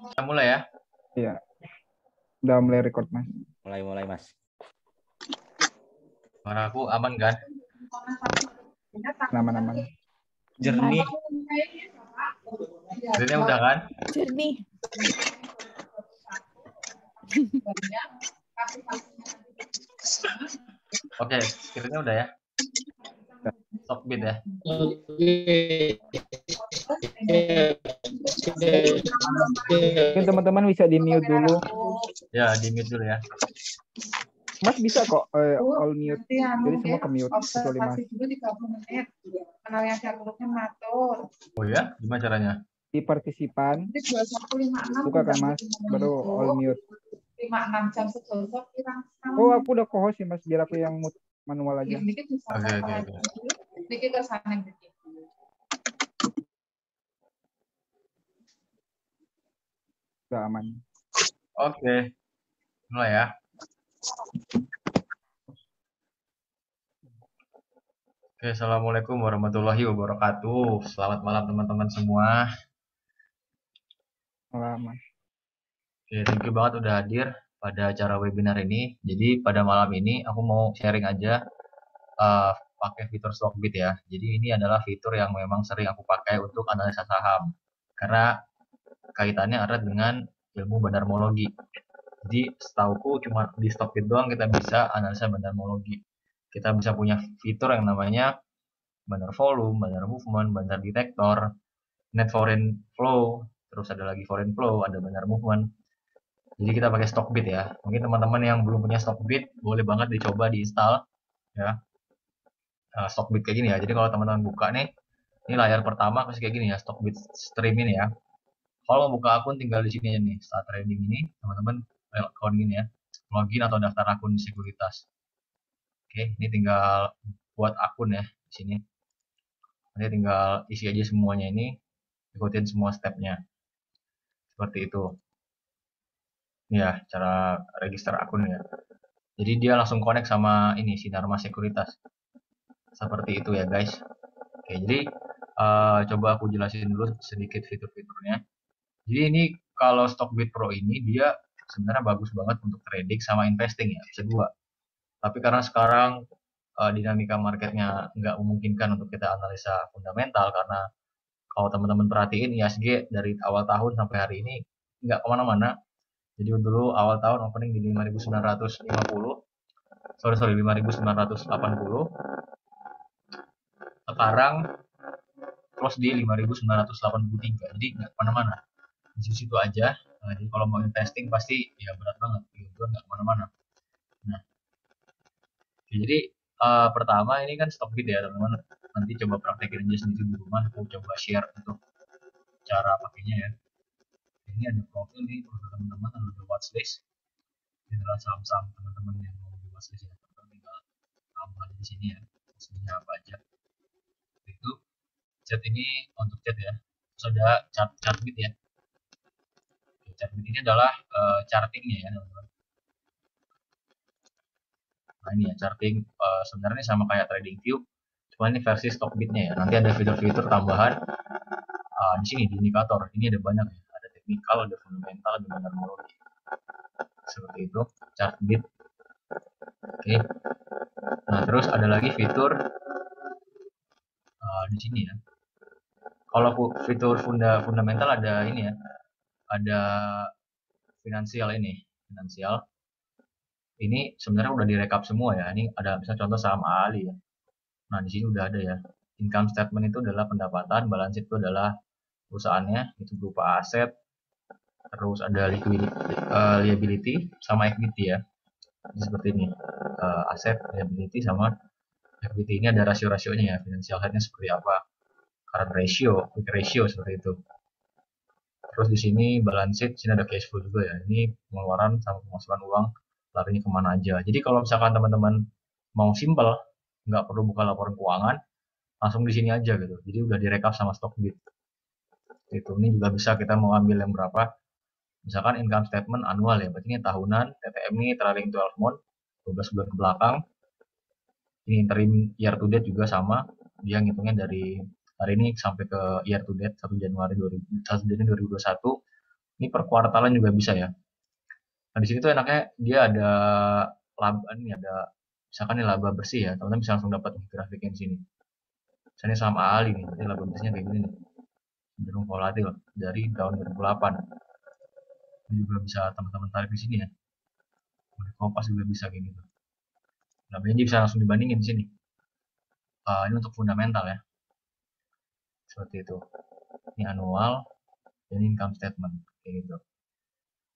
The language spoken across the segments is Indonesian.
Kita mulai ya. Iya, udah mulai record Mas. Mulai Mas. Suara aku aman kan? Aman-aman. Jernih. Screen-nya udah kan? Jernih. Oke, screen-nya udah ya. Stop bit ya. Mungkin teman-teman bisa di mute dulu. Ya, di mute dulu ya. Mas bisa kok all mute. Jadi semua ke mute kecuali Mas. Oh ya, gimana caranya? Di partisipan buka kan Mas, baru all mute. 5-6 jam sejauh Oh, aku udah co-host sih Mas, biar aku yang mute manual aja. Oke. Dikit ke sana dikit. Udah aman. Oke. Mulai ya. Oke, assalamualaikum warahmatullahi wabarakatuh. Selamat malam teman-teman semua. Malam Mas. Oke, thank you banget udah hadir pada acara webinar ini. Jadi pada malam ini aku mau sharing aja pakai fitur Stockbit ya. Jadi ini adalah fitur yang memang sering aku pakai untuk analisa saham. Karena kaitannya erat dengan ilmu bandarmologi. Jadi setauku cuma di Stockbit doang kita bisa analisa bandarmologi. Kita bisa punya fitur yang namanya bandar volume, bandar movement, bandar detector, net foreign flow, terus ada lagi foreign flow, ada bandar movement. Jadi kita pakai Stockbit ya. Mungkin teman-teman yang belum punya Stockbit boleh banget dicoba diinstal ya. Stockbit kayak gini ya. Jadi kalau teman-teman buka nih, ini layar pertama pasti kayak gini ya, Stockbit stream ini ya. Kalau mau buka akun tinggal di sini aja nih, start trading ini, teman-teman akun gini ya, login atau daftar akun di sekuritas. Oke, ini tinggal buat akun ya di sini. Nanti tinggal isi aja semuanya ini, ikutin semua stepnya. Seperti itu. Ya, cara register akun ya. Jadi dia langsung connect sama ini Sinarma Sekuritas. Seperti itu ya guys. Oke, jadi coba aku jelasin dulu sedikit fitur-fiturnya. Jadi ini kalau Stockbit Pro ini dia sebenarnya bagus banget untuk trading sama investing ya, bisa dua. Tapi karena sekarang dinamika marketnya nggak memungkinkan untuk kita analisa fundamental karena kalau teman-teman perhatiin IHSG dari awal tahun sampai hari ini nggak kemana-mana. Jadi dulu awal tahun opening di 5.950, sorry 5.980. Sekarang close di 5.983. Jadi nggak kemana-mana. Di situ aja. Nah, jadi kalau mau investing pasti ya berat banget. Itu nggak kemana-mana. Nah, jadi pertama ini kan Stockbit ya teman-teman. Nanti coba praktekin aja sendiri di rumah. Aku coba share untuk cara pakainya ya. Ini ada profil nih untuk teman-teman, ada watchlist. Ini adalah saham-saham teman-teman yang mau di watchlist ya. Teman-teman tinggal tambah di sini ya. Maksudnya apa aja. Itu chat ini untuk chat ya. Terus ada Chartbit ya. Chartbit ini adalah chartingnya ya teman-teman. Nah ini ya charting sebenarnya sama kayak TradingView, cuma ini versi Stockbitnya ya. Nanti ada fitur-fitur tambahan di sini di indikator. Ini ada banyak ya. Ada teknikal, ada fundamental, ada bandarmologi. Seperti itu Chartbit. Oke. Nah terus ada lagi fitur di sini ya. Kalau fitur fundamental ada ini ya. Ada finansial ini, finansial. Ini sebenarnya udah direkap semua ya. Ini ada misalnya contoh saham Ali ya. Nah, di sini udah ada ya. Income statement itu adalah pendapatan, balance sheet itu adalah perusahaannya, itu berupa aset, terus ada liability sama equity ya. Jadi seperti ini. Aset, liability sama equity ini ada rasio-rasionya ya. Financial health-nya seperti apa? Current ratio, quick ratio seperti itu. Terus di sini balance sheet, sini ada cash flow juga ya. Ini pengeluaran sama pemasukan uang larinya kemana aja. Jadi kalau misalkan teman-teman mau simple, nggak perlu buka laporan keuangan, langsung di sini aja gitu. Jadi udah direkap sama Stockbit. Itu ini juga bisa kita mau ambil yang berapa. Misalkan income statement annual ya, berarti ini tahunan, TTM ini trailing 12 month, 12 bulan ke belakang. Ini interim year to date juga sama, dia ngitungnya dari hari ini sampai ke year to date 1 Januari 2021. Ini per kuartalan juga bisa ya. Nah, di sini tuh enaknya dia ada laba, ini ada misalkan ini laba bersih ya, teman-teman bisa langsung dapat grafiknya di sini. Misalnya saham AALI nih, berarti laba bersihnya kayak gini nih, cenderung volatil dari tahun 2008. Ini juga bisa teman-teman tarik di sini ya. Di Kompas juga bisa kayak gitu. Labanya bisa langsung dibandingin di sini. Ini untuk fundamental ya, seperti itu. Ini annual, ini income statement kayak gitu.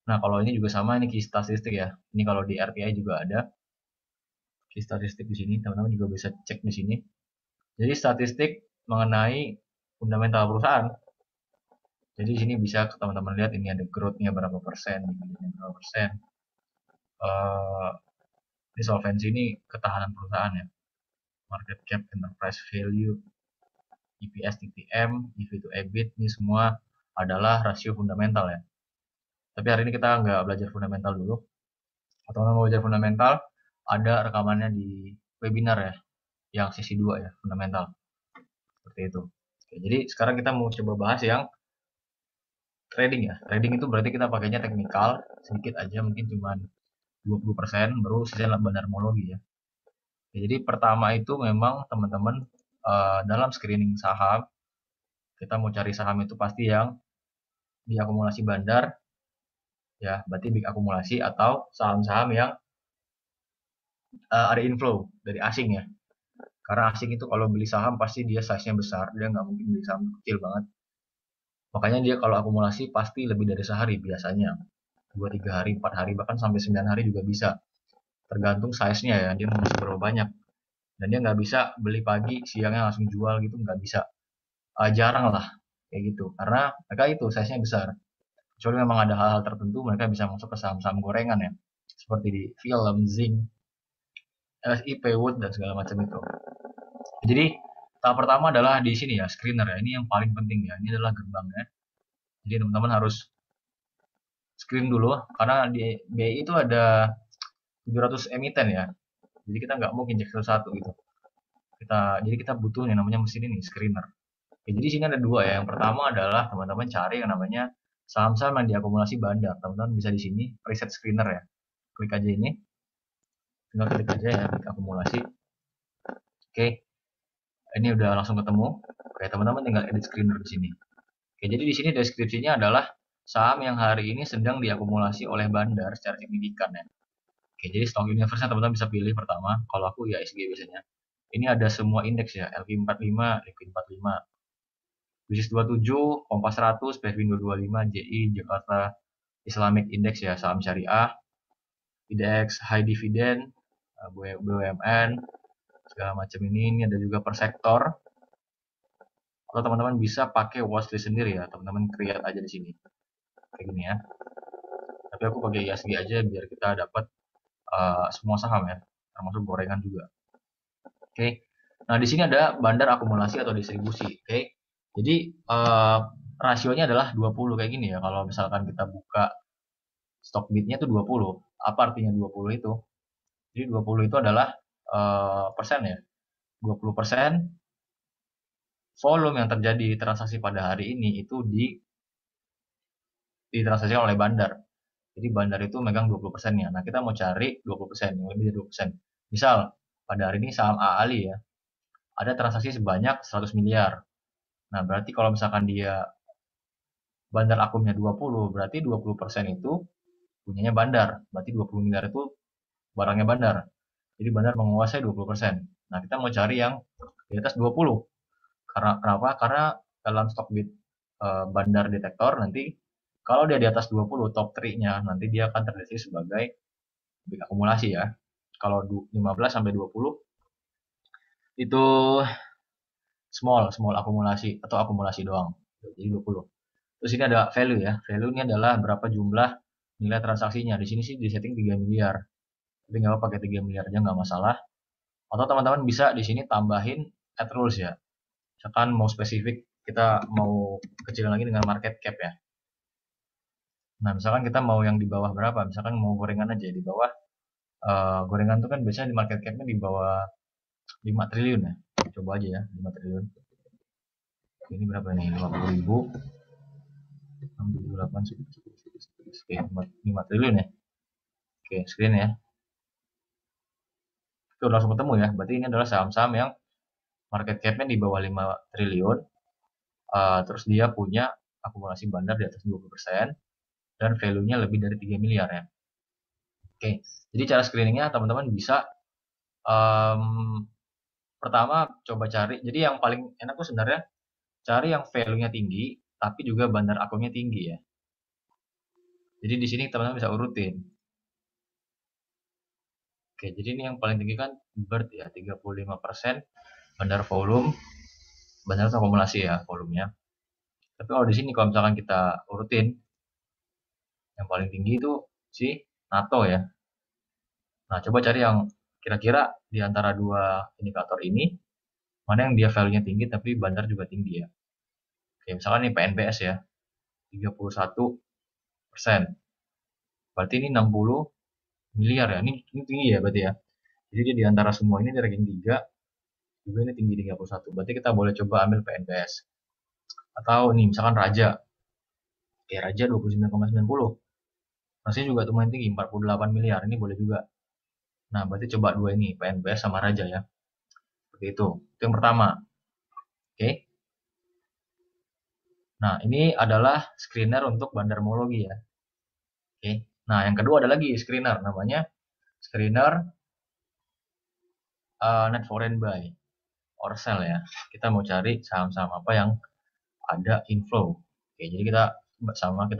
Nah, kalau ini juga sama, ini key statistik ya. Ini kalau di RTI juga ada key statistik di sini, teman-teman juga bisa cek di sini. Jadi statistik mengenai fundamental perusahaan. Jadi di sini bisa teman-teman lihat ini ada growth-nya berapa persen, dividennya berapa persen. Ini solvency, ini ketahanan perusahaan ya. Market cap, enterprise value, EPS, TTM, EV to EBIT, ini semua adalah rasio fundamental ya. Tapi hari ini kita nggak belajar fundamental dulu. Atau mau belajar fundamental, ada rekamannya di webinar ya, yang sesi 2 ya, fundamental. Seperti itu. Oke, jadi sekarang kita mau coba bahas yang trading ya. Trading itu berarti kita pakainya teknikal, sedikit aja, mungkin cuma 20%, baru sisanya bandarmologi ya. Oke, jadi pertama itu memang teman-teman dalam screening saham, kita mau cari saham itu pasti yang diakumulasi bandar, ya, berarti big akumulasi, atau saham-saham yang ada inflow dari asing ya. Karena asing itu kalau beli saham pasti dia size-nya besar, dia nggak mungkin beli saham kecil banget. Makanya dia kalau akumulasi pasti lebih dari sehari biasanya. 2-3 hari, 4 hari, bahkan sampai 9 hari juga bisa. Tergantung size-nya ya, dia mau seberapa banyak. Dan dia nggak bisa beli pagi, siangnya langsung jual gitu, nggak bisa. Jarang lah, kayak gitu. Karena mereka itu size-nya besar. Kecuali memang ada hal-hal tertentu, mereka bisa masuk ke saham-saham gorengan ya. Seperti di film, Zing, LSI, Paywood, dan segala macam itu. Jadi, tahap pertama adalah di sini ya, screener ya. Ini yang paling penting ya. Ini adalah gerbangnya. Jadi, teman-teman harus screen dulu, karena di BI itu ada 700 emiten ya. Jadi, kita nggak mungkin cek satu-satu gitu. Jadi kita butuh yang namanya mesin ini, screener. Oke, jadi sini ada dua ya. Yang pertama adalah teman-teman cari yang namanya saham-saham yang diakumulasi bandar. Teman-teman bisa di sini preset screener ya. Klik aja ini. Tinggal klik aja ya, klik akumulasi. Oke. Ini udah langsung ketemu. Oke, teman-teman tinggal edit screener di sini. Oke, jadi di sini deskripsinya adalah saham yang hari ini sedang diakumulasi oleh bandar secara signifikan ya. Oke, jadi stock universe teman-teman bisa pilih pertama. Kalau aku ya ISG biasanya. Ini ada semua indeks ya, LQ45, Liquid45, BISIS 27, Kompas 100, Pevin 225, JI, Jakarta Islamic Index ya, saham syariah, IDX High Dividend, BUMN, segala macam ini ada juga per sektor. Atau teman-teman bisa pakai watchlist sendiri ya, teman-teman create aja di sini. Kayak gini ya. Tapi aku pakai ISG aja biar kita dapat semua saham ya, termasuk gorengan juga. Oke. Nah, di sini ada bandar akumulasi atau distribusi. Oke. Jadi rasionya adalah 20 kayak gini ya. Kalau misalkan kita buka stock bidnya itu 20. Apa artinya 20 itu? Jadi 20 itu adalah persen ya. 20% volume yang terjadi transaksi pada hari ini itu ditransaksikan oleh bandar. Jadi bandar itu megang 20%-nya. Nah, kita mau cari 20%, yang lebih dari 20%. Misal, pada hari ini saham AALI ya, ada transaksi sebanyak 100 miliar. Nah, berarti kalau misalkan dia bandar akumnya 20, berarti 20% itu punyanya bandar. Berarti 20 miliar itu barangnya bandar. Jadi bandar menguasai 20%. Nah, kita mau cari yang di atas 20. Kenapa? Karena dalam stock bid bandar detektor nanti kalau dia di atas 20 top 3-nya nanti dia akan terdeteksi sebagai bid akumulasi ya. Kalau 15 sampai 20 itu small akumulasi atau akumulasi doang. Jadi 20. Terus ini ada value ya. Value ini adalah berapa jumlah nilai transaksinya. Di sini sih di setting 3 miliar. Tapi nggak apa pakai 3 miliar aja nggak masalah. Atau teman-teman bisa di sini tambahin add rules ya. Misalkan mau spesifik, kita mau kecilin lagi dengan market cap ya. Nah, misalkan kita mau yang di bawah berapa? Misalkan mau gorengan aja di bawah. Gorengan itu kan biasanya di market capnya di bawah 5 triliun ya. Coba aja ya, 5 triliun. Ini berapa nih? 50.000. 678 oke, 5 triliun ya. Oke, screen ya. Itu langsung ketemu ya. Berarti ini adalah saham-saham yang market cap-nya di bawah 5 triliun. Terus dia punya akumulasi bandar di atas 20% dan value-nya lebih dari 3 miliar ya. Oke, jadi cara screeningnya teman-teman bisa pertama coba cari. Jadi yang paling enak tuh sebenarnya cari yang value-nya tinggi tapi juga bandar akunnya tinggi ya. Jadi di sini teman-teman bisa urutin. Oke, jadi ini yang paling tinggi kan BIRT ya, 35%, bandar volume, bandar akumulasi ya volumenya. Tapi kalau di sini kalau misalkan kita urutin, yang paling tinggi itu si NATO ya. Nah, coba cari yang kira-kira di antara dua indikator ini, mana yang dia value-nya tinggi tapi bandar juga tinggi ya. Oke, misalkan ini PNBS ya, 31%. Berarti ini 60 miliar ya. Ini tinggi ya berarti ya. Jadi dia di antara semua ini di ranking 3, juga ini tinggi 31. Berarti kita boleh coba ambil PNBS. Atau nih misalkan Raja. Oke, Raja 29,90. Rasanya juga lumayan tinggi, 48 miliar. Ini boleh juga. Nah, berarti coba dua ini, PNBS sama Raja ya. Seperti itu. Itu yang pertama. Oke. Nah, ini adalah screener untuk bandarmologi ya. Oke. Nah, yang kedua ada lagi screener, namanya screener net foreign buy or sell ya. Kita mau cari saham-saham apa yang ada inflow. Oke, jadi kita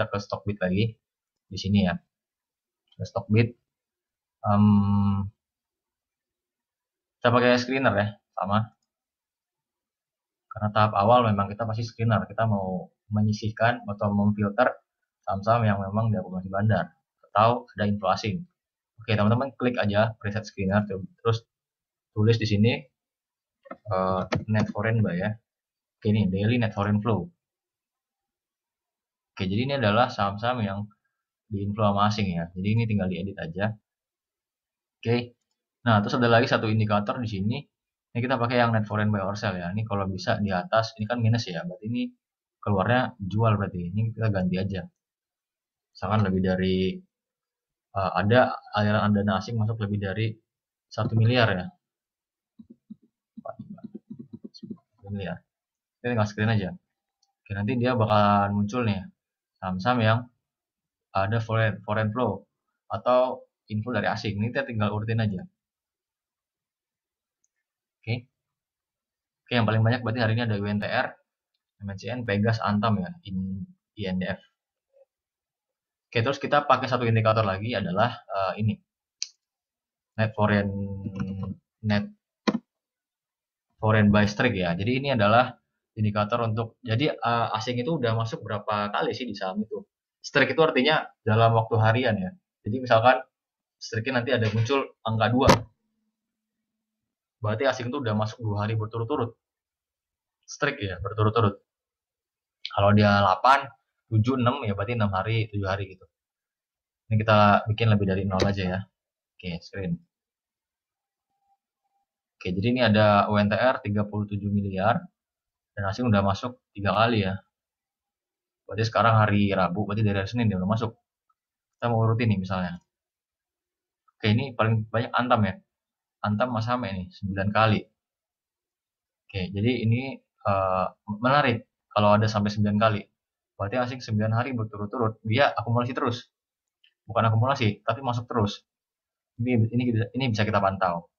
ke Stockbit lagi di sini ya. Ke Stockbit. Kita pakai screener ya, sama. Karena tahap awal memang kita pasti screener. Kita mau menyisihkan atau memfilter saham-saham yang memang diakumulasi bandar atau ada inflow asing. Oke, teman-teman klik aja preset screener, terus tulis di sini net foreign buy ya. Oke, ini daily net foreign flow. Oke, jadi ini adalah saham-saham yang di inflow sama asing ya. Jadi ini tinggal diedit aja. Oke. Nah, terus ada lagi satu indikator di sini. Ini kita pakai yang net foreign buy or sell ya. Ini kalau bisa di atas, ini kan minus ya. Berarti ini keluarnya jual berarti. Ini kita ganti aja. Misalkan lebih dari ada aliran dana asing masuk lebih dari 1 miliar ya. 1 miliar. Kita tinggal screen aja. Oke, nanti dia bakalan muncul nih saham-saham yang ada foreign flow atau info dari asing. Ini kita tinggal urutin aja. Oke. Oke, yang paling banyak berarti hari ini ada UNTR, MNCN, Pegas, Antam ya, INDF. Oke, terus kita pakai satu indikator lagi adalah ini. Net foreign buy streak ya. Jadi ini adalah indikator untuk, jadi asing itu udah masuk berapa kali sih di saham itu. Streak itu artinya dalam waktu harian ya. Jadi misalkan streaknya nanti ada muncul angka 2. Berarti asing itu udah masuk 2 hari berturut-turut. Streak ya, berturut-turut. Kalau dia 8, 7, 6 ya berarti 6 hari, 7 hari gitu. Ini kita bikin lebih dari 0 aja ya. Oke, screen. Oke, jadi ini ada UNTR 37 miliar dan asing udah masuk 3 kali ya. Berarti sekarang hari Rabu, berarti dari hari Senin dia udah masuk. Kita mau urutin nih misalnya. Oke, ini paling banyak Antam ya. Antam Mas Hame nih, 9 kali. Oke, jadi ini menarik kalau ada sampai 9 kali. Berarti asing 9 hari berturut-turut, dia akumulasi terus. Bukan akumulasi, tapi masuk terus. Ini bisa kita pantau.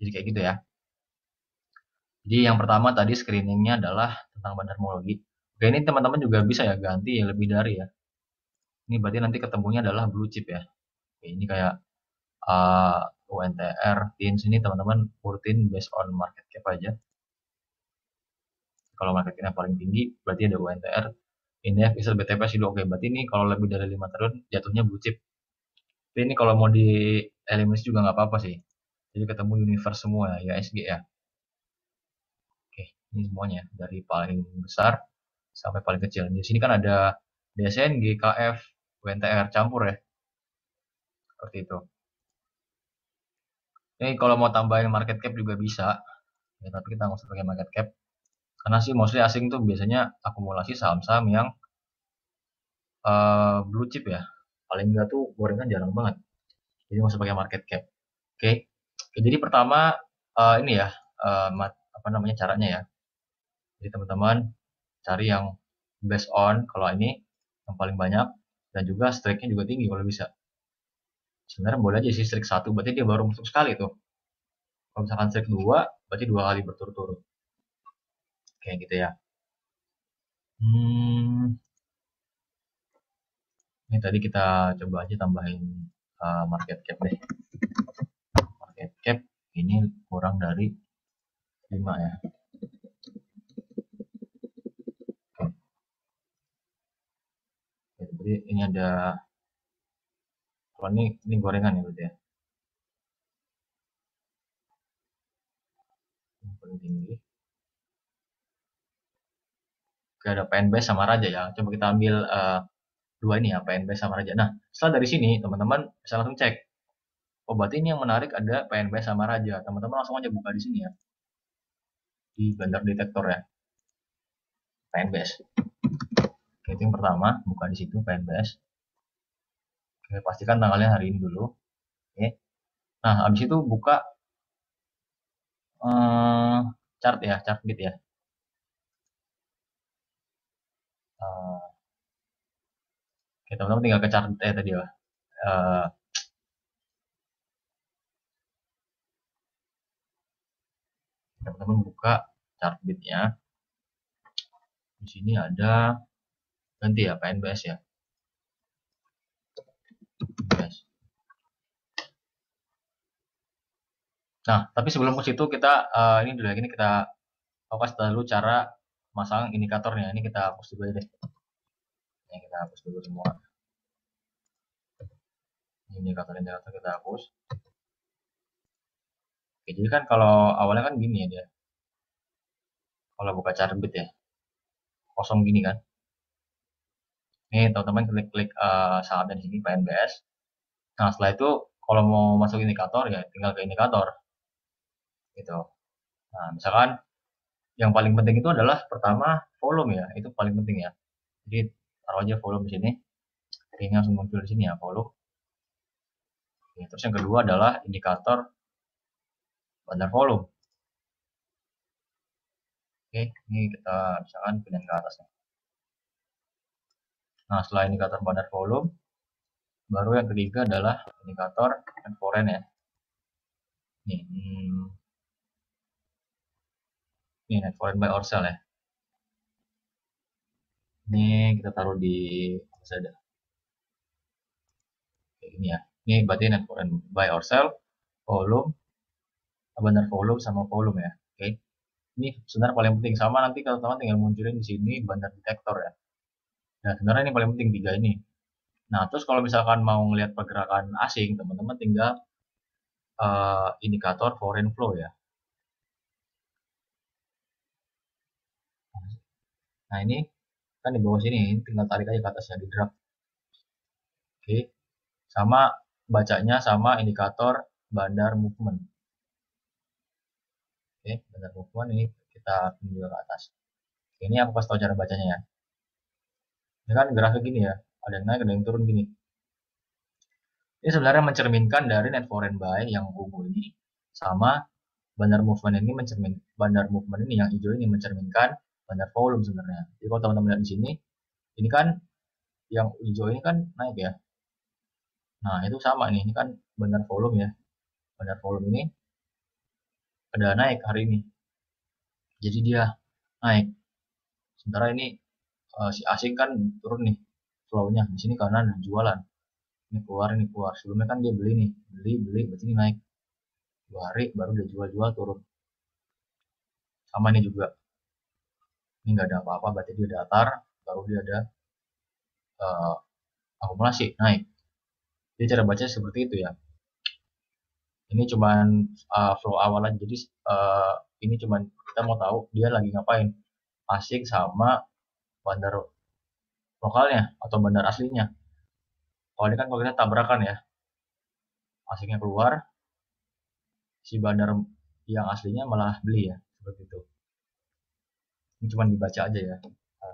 Jadi kayak gitu ya. Jadi yang pertama tadi screeningnya adalah tentang bandarmologi. Oke, ini teman-teman juga bisa ya ganti ya lebih dari ya. Ini berarti nanti ketemunya adalah blue chip ya. Oke, ini kayak UNTR, TINS ini teman-teman urutin based on market cap aja. Kalau market cap paling tinggi berarti ada UNTR, INDF, ISL, BTP, SIDO. Oke, berarti ini kalau lebih dari 5 triliun jatuhnya blue chip. Tapi ini kalau mau di eliminasi juga nggak apa-apa sih. Jadi ketemu universe semua ya, ISG ya. Oke, ini semuanya dari paling besar sampai paling kecil. Di sini kan ada DSN, GKF, UNTR campur ya. Seperti itu. Ini kalau mau tambahin market cap juga bisa. Ya, tapi kita nggak usah pakai market cap. Karena sih mostly asing tuh biasanya akumulasi saham-saham yang blue chip ya. Paling enggak tuh gorengan jarang banget. Jadi nggak usah pakai market cap. Oke. Oke, jadi pertama ini ya apa namanya caranya ya. Jadi teman-teman cari yang based on kalau ini yang paling banyak dan juga strike-nya juga tinggi kalau bisa. Sebenarnya boleh aja sih strike 1, berarti dia baru masuk sekali tuh. Kalau misalkan strike 2, berarti 2 kali berturut-turut. Kayak gitu ya. Ini tadi kita coba aja tambahin market cap deh. Market cap ini kurang dari 5 ya. Oke. Jadi ini ada, kalau ini gorengan ya berarti ya. Yang paling tinggi. Oke, ada PNBS sama Raja ya. Coba kita ambil dua ini ya, PNBS sama Raja. Nah, setelah dari sini teman-teman bisa langsung cek. Oh, berarti ini yang menarik ada PNBS sama Raja. Teman-teman langsung aja buka di sini ya. Di Bandar Detektor ya. PNBS. Oke, itu yang pertama, buka di situ PNBS. Oke, pastikan tanggalnya hari ini dulu. Oke. Nah, habis itu buka chart ya, chart bit ya. Oke, teman-teman tinggal ke chart tadi ya. Teman-teman buka chart bitnya. Di sini ada ganti ya PNBS ya. PNBS. Nah, tapi sebelum ke situ kita ini dulu ya, ini kita fokus dulu cara masang indikatornya. Ini kita hapus dulu aja deh. Ini kita hapus dulu semua. Ini indikator-indikator kita hapus. Oke, jadi kan kalau awalnya kan gini ya dia. Kalau buka chart bit ya, kosong gini kan. Nih teman-teman klik sahamnya di sini PNBS. Nah setelah itu kalau mau masuk indikator ya tinggal ke indikator. Gitu. Nah misalkan yang paling penting itu adalah pertama volume ya, itu paling penting ya. Jadi taruh aja volume di sini. Ini langsung muncul di sini ya volume. Oke, terus yang kedua adalah indikator bandar volume. Oke, ini kita misalkan pindah ke atas. Nah, setelah indikator bandar volume, baru yang ketiga adalah indikator net foreign ya. Ini net foreign buy or sell ya. Ini kita taruh di apa saja. Oke, ini ya. Ini berarti net foreign buy or sell, volume, bandar volume sama volume ya. Oke. Ini sebenarnya paling penting sama nanti kalau teman-teman tinggal munculin di sini bandar detektor ya. Nah, sebenarnya ini paling penting tiga ini. Nah, terus kalau misalkan mau ngelihat pergerakan asing, teman-teman tinggal indikator foreign flow ya. Nah, ini kan di bawah sini, tinggal tarik aja ke atas ya, di drag. Oke. Sama bacanya sama indikator bandar movement. Oke, bandar movement ini kita pindah juga ke atas. Ini aku kasih tahu cara bacanya ya. Ini kan grafik gini ya, ada yang naik, ada yang turun gini. Ini sebenarnya mencerminkan dari net foreign buy yang ungu ini sama bandar movement ini bandar movement ini yang hijau ini mencerminkan bandar volume sebenarnya. Jadi kalau teman-teman lihat di sini, ini kan yang hijau ini kan naik ya. Nah, itu sama nih, ini kan bandar volume ya. Bandar volume ini ada naik hari ini. Jadi dia naik. Sementara ini si asing kan turun nih flow-nya. Di sini karena ada jualan. Ini keluar, ini keluar. Sebelumnya kan dia beli nih, beli, berarti ini naik. 2 hari baru dia jual turun. Sama ini juga. Ini nggak ada apa-apa, berarti dia datar, baru dia ada akumulasi naik. Jadi cara baca seperti itu ya. Ini cuman flow awalan. Jadi ini cuman kita mau tahu dia lagi ngapain. Asing sama bandar lokalnya atau bandar aslinya. Kalau ini kan kalau kita tabrakan ya. Asingnya keluar, si bandar yang aslinya malah beli ya, seperti itu. Ini cuma dibaca aja ya.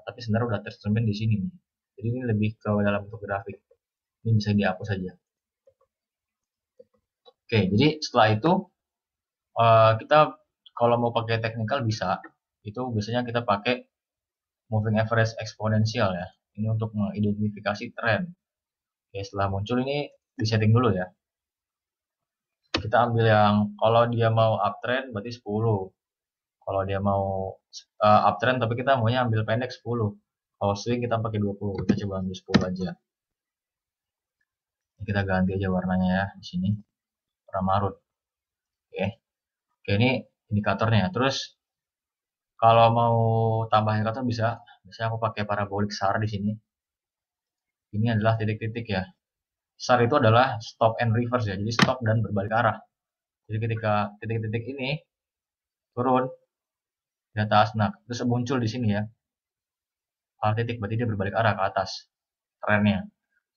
Tapi sebenarnya udah tercermin di sini nih. Jadi ini lebih ke dalam bentuk grafik. Ini bisa dihapus saja. Oke, jadi setelah itu kita kalau mau pakai technical bisa. Itu biasanya kita pakai moving average eksponensial ya. Ini untuk mengidentifikasi tren. Oke, setelah muncul ini disetting dulu ya. Kita ambil yang kalau dia mau uptrend berarti 10. Kalau dia mau uptrend tapi kita maunya ambil pendek 10. Kalau swing kita pakai 20. Kita coba ambil 10 aja. Kita ganti aja warnanya ya di sini. Warna marun. Oke. Oke, ini indikatornya. Terus kalau mau tambah indikator bisa. Biasanya aku pakai parabolic SAR di sini. Ini adalah titik-titik ya. SAR itu adalah stop and reverse ya. Jadi stop dan berbalik arah. Jadi ketika titik-titik ini turun di atas, nah terus muncul di sini ya. Titik berarti dia berbalik arah ke atas trennya.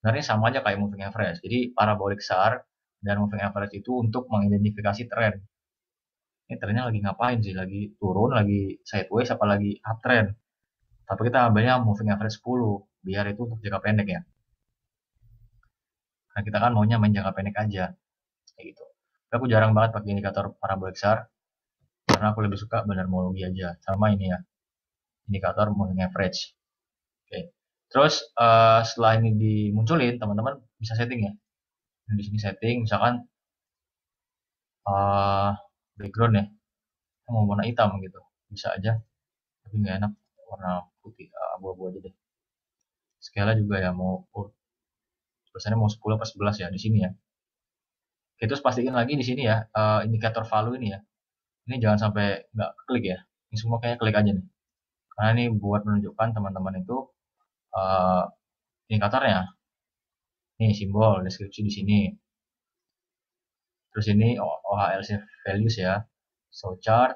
Sebenarnya sama aja kayak moving average. Jadi parabolic SAR dan moving average itu untuk mengidentifikasi tren. Ini trennya lagi ngapain sih? Lagi turun, lagi sideways, apa lagi uptrend? Tapi kita ambilnya moving average 10, biar itu untuk jangka pendek ya. Nah kita kan maunya main jangka pendek aja, kayak gitu. Tapi aku jarang banget pakai indikator parabolic SAR, karena aku lebih suka benermologi aja. Sama ini ya, indikator moving average. Oke. Terus setelah ini dimunculin, teman-teman bisa setting ya. Di sini setting, misalkan background ya, mau warna hitam gitu, bisa aja. Tapi nggak enak warna putih, abu-abu aja deh. Scale juga ya mau tulisannya mau 10 apa 11 ya di sini ya. Oke, terus pastiin lagi di sini ya, indikator value ini ya. Ini jangan sampai nggak klik ya. Ini semua kayak klik aja nih. Karena ini buat menunjukkan teman-teman itu indikatornya. Nih simbol deskripsi di sini. Terus ini OHLC values ya. Show chart.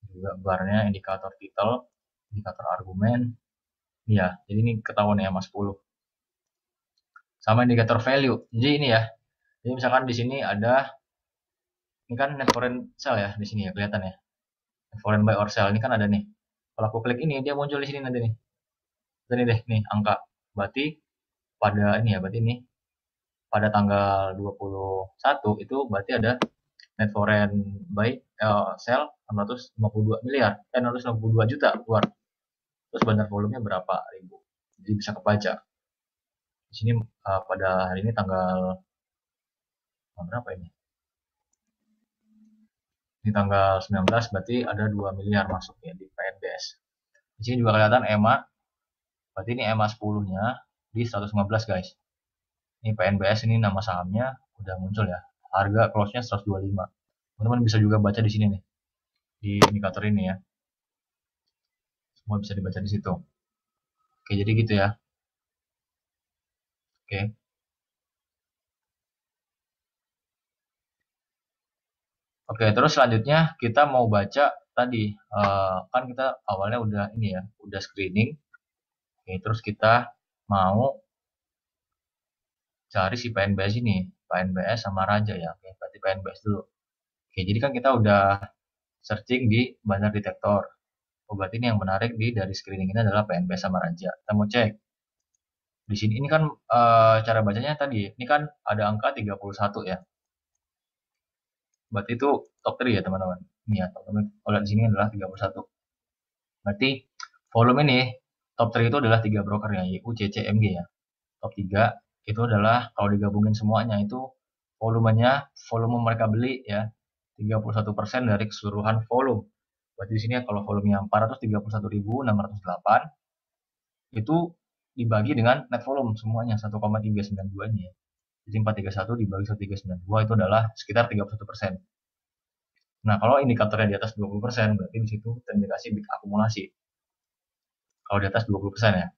Juga barnya indikator title, indikator argumen. Iya, jadi ini ketahuan ya mas 10. Sama indikator value. Jadi ini ya. Jadi misalkan di sini ada ini kan net foreign sell ya di sini ya kelihatan ya. Net foreign buy or sell ini kan ada nih. Kalau aku klik ini dia muncul di sini nanti nih. Ini deh nih angka. Berarti pada ini ya, berarti ini pada tanggal 21 itu berarti ada net foreign buy sell 652 miliar, 652 juta keluar. Terus bandar volumenya berapa ribu. Jadi bisa kebaca. Di sini pada hari ini tanggal berapa ini? Di tanggal 19 berarti ada 2 miliar masuk ya di PNBS. Di sini juga kelihatan EMA. Berarti ini EMA 10-nya di 115 guys. Ini PNBS, ini nama sahamnya udah muncul ya. Harga close-nya 125. Teman-teman bisa juga baca di sini nih. Di indikator ini ya. Semua bisa dibaca di situ. Oke, jadi gitu ya. Oke. Oke, terus selanjutnya kita mau baca tadi kan kita awalnya udah ini ya, udah screening. Oke, terus kita mau cari si PNBS ini, PNBS sama Raja ya. Oke, berarti PNBS dulu. Oke, jadi kan kita udah searching di banner detektor. Oh, berarti ini yang menarik dari screening ini adalah PNBS sama Raja. Kita mau cek. Di sini ini kan cara bacanya tadi, ini kan ada angka 31 ya. Berarti itu top 3 ya teman-teman. Ini ya, teman-teman. Kalau di sini adalah 31. Berarti volume ini top 3 itu adalah 3 broker ya, YU, CC, MG ya. Top 3 itu adalah kalau digabungin semuanya itu volume mereka beli ya 31% dari keseluruhan volume. Berarti di sini ya, kalau volumenya 431.608 itu dibagi dengan net volume semuanya 1,392 nya. Jadi 431 dibagi 1,392 itu adalah sekitar 31%. Nah, kalau indikatornya di atas 20%, berarti di situ terindikasi big akumulasi. Kalau di atas 20% ya.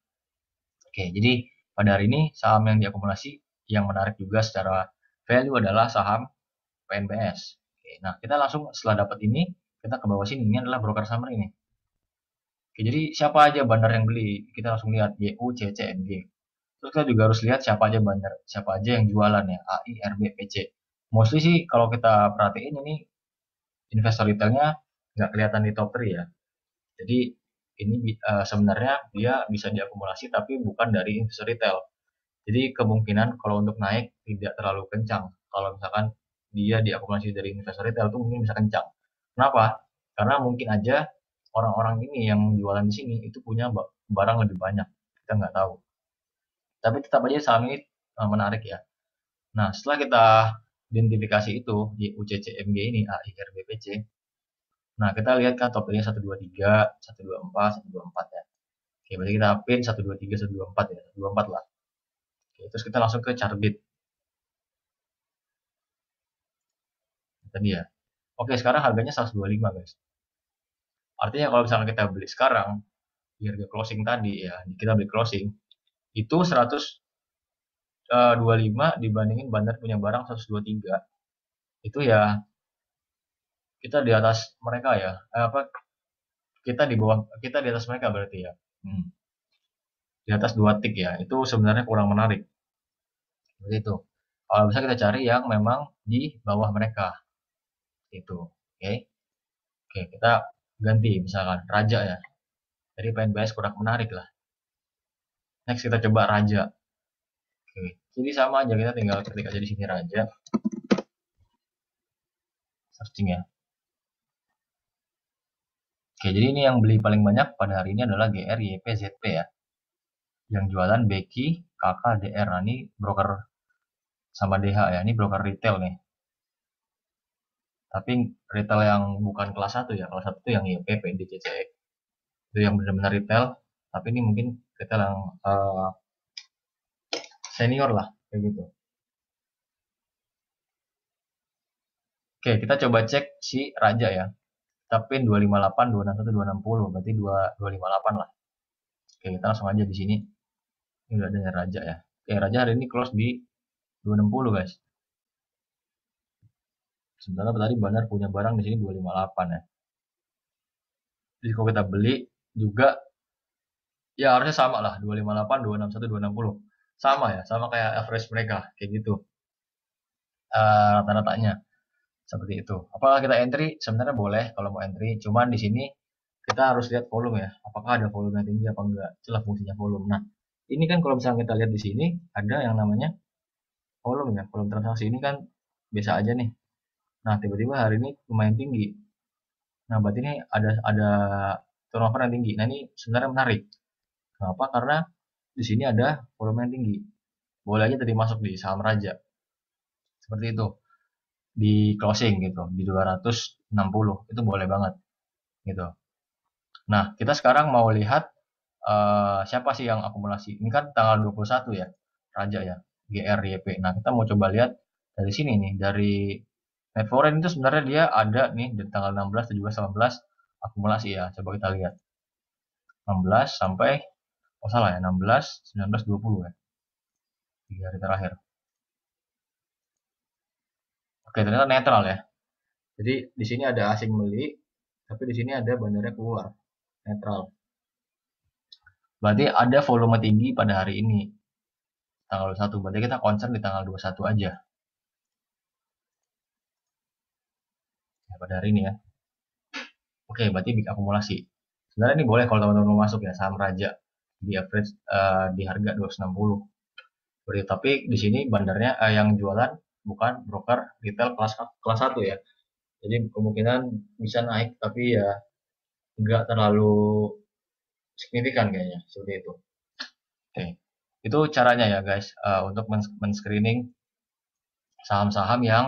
Oke, jadi pada hari ini saham yang diakumulasi yang menarik juga secara value adalah saham PNBS. Oke, nah kita langsung setelah dapat ini, kita ke bawah sini. Ini adalah broker summary ini. Oke, jadi siapa aja bandar yang beli? Kita langsung lihat YU, CC, MG. Terus kita juga harus lihat siapa aja bandar, siapa aja yang jualan ya, AI, RB, PC. Mostly sih kalau kita perhatiin ini investor retailnya nggak kelihatan di top 3 ya. Jadi ini sebenarnya dia bisa diakumulasi tapi bukan dari investor retail. Jadi kemungkinan kalau untuk naik tidak terlalu kencang. Kalau misalkan dia diakumulasi dari investor retail itu mungkin bisa kencang. Kenapa? Karena mungkin aja orang-orang ini yang jualan di sini itu punya barang lebih banyak. Kita nggak tahu. Tapi tetap aja saham ini menarik ya. Nah, setelah kita identifikasi itu di UCCMG ini, AIRBPC, nah kita lihat kan top ini 123, 124, 124 ya. Oke, berarti kita pin 123, 124 ya, 124 lah. Oke, terus kita langsung ke Charbit. Tadi ya. Oke, sekarang harganya 125 guys. Artinya kalau misalnya kita beli sekarang, di harga closing tadi ya, kita beli closing, itu 125 dibandingin Bandar punya barang 123. Itu ya kita di atas mereka ya. Kita di bawah, kita di atas mereka berarti ya. Di atas 2 tick ya. Itu sebenarnya kurang menarik. Seperti itu. Kalau bisa kita cari yang memang di bawah mereka. Itu. Oke. Oke, kita ganti misalkan Raja ya. Jadi PNBS kurang menarik lah. Next kita coba Raja. Oke. Jadi sama aja, kita tinggal ketik aja di sini Raja. Searching ya. Oke, jadi ini yang beli paling banyak pada hari ini adalah GR, YP, ZP ya. Yang jualan Becky, KK, DR. Nah, ini broker sama DH ya. Ini broker retail nih. Tapi retail yang bukan kelas 1 ya. Kelas 1 itu yang YP, PD, CCX. Itu yang benar-benar retail. Tapi ini mungkin retail yang senior lah, kayak gitu. Oke, kita coba cek si Raja ya. Kita pin 258, 261, 260, berarti 258 lah. Oke, kita langsung aja di sini. Ini udah ada Raja ya. Oke, Raja hari ini close di 260 guys. Sementara tadi Bandar punya barang di sini 258 ya. Jadi kalau kita beli juga ya harusnya sama lah, 258, 261, 260. Sama ya, sama kayak average mereka, kayak gitu. Rata-ratanya seperti itu. Apakah kita entry? Sebenarnya boleh kalau mau entry, cuman di sini kita harus lihat volume ya. Apakah ada volume yang tinggi apa enggak? Itulah fungsinya volume. Nah, ini kan kalau misalnya kita lihat di sini ada yang namanya volume ya. Volume transaksi ini kan biasa aja nih. Nah, tiba-tiba hari ini lumayan tinggi. Nah, berarti ini ada turnover yang tinggi. Nah, ini sebenarnya menarik. Kenapa? Karena di sini ada volume yang tinggi. Boleh aja tadi masuk di saham Raja. Seperti itu. Di closing gitu, di 260. Itu boleh banget. Gitu. Nah, kita sekarang mau lihat siapa sih yang akumulasi. Ini kan tanggal 21 ya, Raja ya, GR, YP. Nah, kita mau coba lihat dari sini nih, dari net foreign itu sebenarnya dia ada nih dari tanggal 16, 17, 18 akumulasi ya. Coba kita lihat. 16 sampai, oh salah ya, 16, 19, 20 ya. 3 hari terakhir. Oke, ternyata netral ya. Jadi di sini ada asing beli, tapi di sini ada bandarnya keluar. Netral. Berarti ada volume tinggi pada hari ini. Tanggal 21. Berarti kita concern di tanggal 21 aja. Ya, pada hari ini ya. Oke, berarti bikin akumulasi. Sebenarnya ini boleh kalau teman-teman mau masuk ya, saham Raja di average di harga 260. Berarti, tapi di sini bandarnya yang jualan bukan broker retail kelas 1 ya. Jadi kemungkinan bisa naik tapi ya nggak terlalu signifikan kayaknya seperti itu. Oke, itu caranya ya guys untuk men-screening saham-saham yang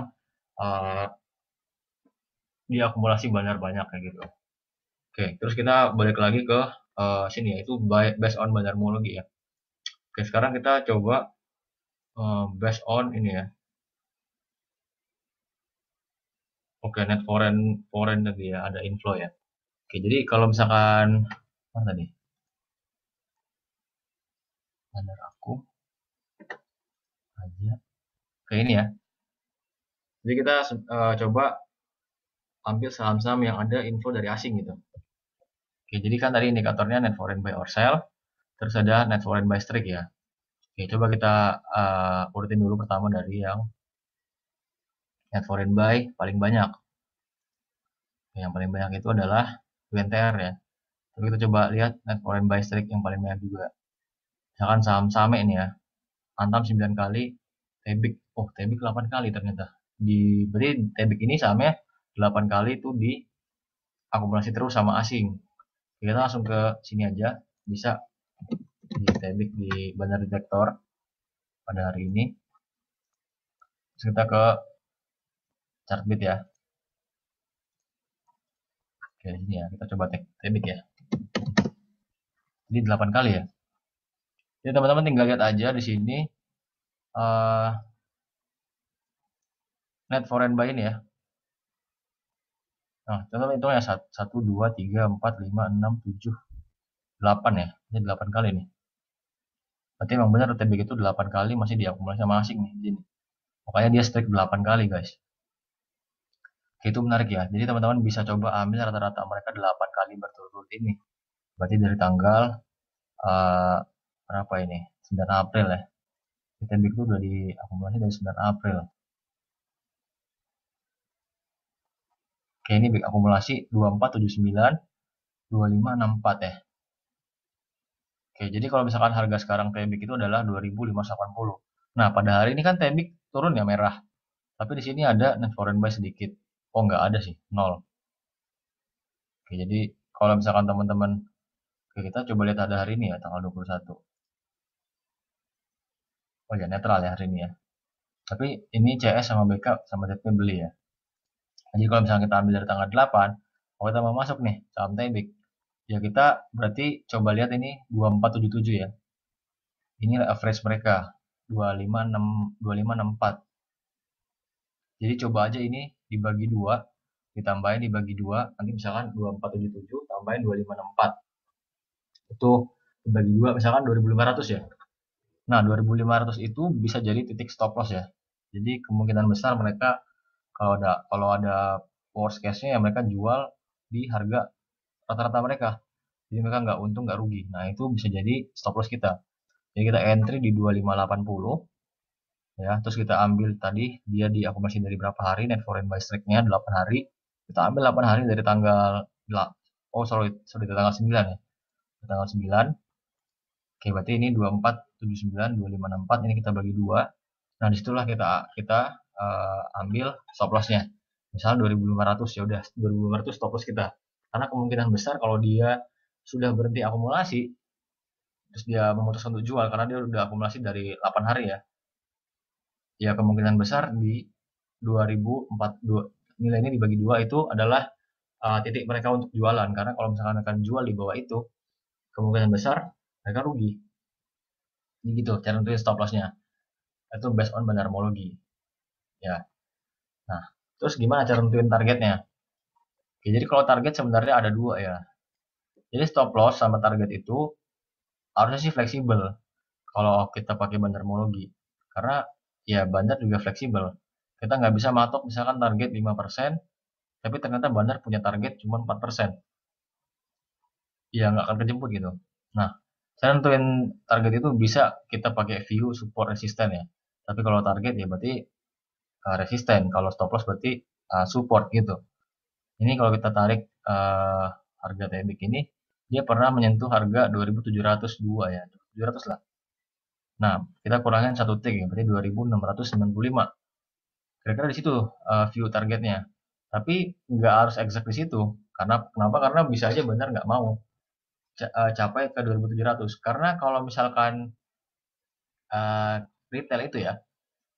diakumulasi bandar banyak kayak gitu. Oke, terus kita balik lagi ke sini ya, itu based on bandarmologi ya. Oke, sekarang kita coba based on ini ya. Oke, net foreign tadi ya, ada inflow ya. Oke, jadi kalau misalkan mana tadi? Bandar aku aja. Oke, ini ya. Jadi kita coba ambil saham-saham yang ada info dari asing gitu. Oke, jadi kan tadi indikatornya net foreign buy or sell, terus ada net foreign buy strike ya. Oke, coba kita urutin dulu pertama dari yang net foreign buy paling banyak. Yang paling banyak itu adalah UNTR ya. Tapi kita coba lihat net foreign buy strike yang paling banyak juga. Misalkan saham Same ini ya, Antam 9 kali, Tebik, oh Tebik 8 kali ternyata. Berarti Tebik ini sahamnya 8 kali itu diakumulasi terus sama asing. Kita langsung ke sini aja, bisa di Tebik di Bandar Detektor pada hari ini. Terus kita ke chart bit ya. Oke, ini ya, kita coba Tebik ya. Jadi 8 kali ya. Jadi teman-teman tinggal lihat aja di sini net foreign buy ini ya. Nah, teman-teman itu ya 1, 2, 3, 4, 5, 6, 7, 8 ya. Ini 8 kali nih. Berarti memang benar Tebik itu 8 kali masih diakumulasi sama asing nih. Jadi, makanya dia strike 8 kali guys. Oke, itu menarik ya. Jadi teman-teman bisa coba ambil rata-rata mereka 8 kali berturut-turut ini. Berarti dari tanggal berapa ini? 9 April ya. Tebik itu udah diakumulasi dari 9 April. Oke, ini big akumulasi 2479, 2564 ya. Oke, jadi kalau misalkan harga sekarang Tebik itu adalah 2580. Nah, pada hari ini kan Tebik turun ya merah. Tapi di sini ada net foreign buy sedikit. Oh, nggak ada sih, 0. Oke, jadi kalau misalkan teman-teman, kita coba lihat ada hari ini ya, tanggal 21. Oh ya, netral ya hari ini ya. Tapi ini CS sama BK sama ZP beli ya. Jadi kalau misalnya kita ambil dari tanggal 8, kalau kita mau masuk nih saham Tebik, ya kita berarti coba lihat ini 2477 ya. Ini average mereka 2564. Jadi coba aja ini dibagi 2, ditambahin dibagi 2, nanti misalkan 2477 tambahin 2564. Itu dibagi 2 misalkan 2500 ya. Nah, 2500 itu bisa jadi titik stop loss ya. Jadi kemungkinan besar mereka kalau ada worst case-nya ya mereka jual di harga rata-rata mereka. Jadi mereka nggak untung nggak rugi. Nah, itu bisa jadi stop loss kita. Jadi kita entry di 2580 ya, terus kita ambil tadi dia diakumulasi dari berapa hari net foreign buy strike-nya 8 hari. Kita ambil 8 hari dari tanggal dari tanggal 9 ya. Tanggal 9. Oke, berarti ini 2479 2564 ini kita bagi 2. Nah, disitulah kita ambil stop loss-nya. Misalnya 2500 ya udah 2500 stop loss kita. Karena kemungkinan besar kalau dia sudah berhenti akumulasi terus dia memutuskan untuk jual karena dia udah akumulasi dari 8 hari ya. Ya kemungkinan besar di 2042 nilai ini dibagi 2 itu adalah titik mereka untuk jualan karena kalau misalkan akan jual di bawah itu kemungkinan besar mereka rugi. Jadi gitu cara nentuin stop loss-nya. Itu based on bandarmologi. Ya. Nah, terus gimana cara nentuin targetnya? Oke, jadi kalau target sebenarnya ada 2 ya. Jadi stop loss sama target itu harusnya sih fleksibel kalau kita pakai bandarmologi. Karena ya bandar juga fleksibel. Kita nggak bisa matok misalkan target 5%, tapi ternyata bandar punya target cuma 4%. Ya nggak akan kejemput gitu. Nah, saya nentuin target itu bisa kita pakai view support resisten ya. Tapi kalau target ya berarti resisten. Kalau stop loss berarti support gitu. Ini kalau kita tarik harga Tebik ini, dia pernah menyentuh harga 2702 ya. 700 lah. Nah, kita kurangin 1 tick ya, berarti 2695. Kira-kira di situ view targetnya. Tapi nggak harus exact di situ. Kenapa? Karena bisa aja benar nggak mau capai ke 2700. Karena kalau misalkan retail itu ya,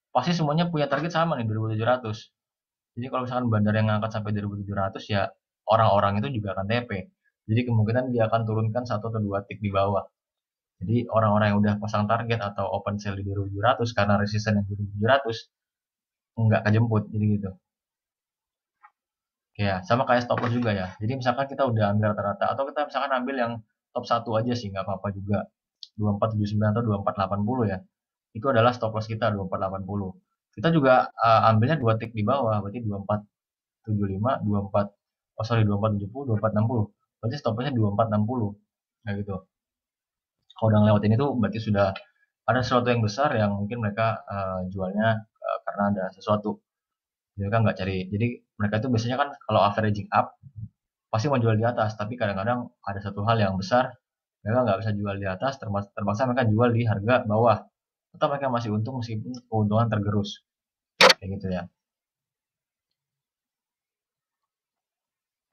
pasti semuanya punya target sama nih 2700. Jadi kalau misalkan bandar yang ngangkat sampai 2700 ya orang-orang itu juga akan TP. Jadi kemungkinan dia akan turunkan 1 atau 2 tick di bawah. Jadi orang-orang yang udah pasang target atau open sell di 2700 karena resisten yang 2700 nggak kejemput jadi gitu. Ya, sama kayak stop loss juga ya. Jadi misalkan kita udah ambil rata-rata atau kita misalkan ambil yang top 1 aja sih nggak apa-apa juga. 2479 atau 2480 ya. Itu adalah stop loss kita 2480. Kita juga ambilnya 2 tick di bawah berarti 2475, 2470, 2460. Berarti stop lossnya 2460. Kayak gitu. Kalau udah ngelewatin itu berarti sudah ada sesuatu yang besar yang mungkin mereka jualnya karena ada sesuatu. Mereka nggak cari. Jadi mereka itu biasanya kan kalau averaging up pasti mau jual di atas, tapi kadang-kadang ada satu hal yang besar, mereka nggak bisa jual di atas, terpaksa mereka jual di harga bawah. Tetap mereka masih untung meskipun keuntungan tergerus, kayak gitu ya.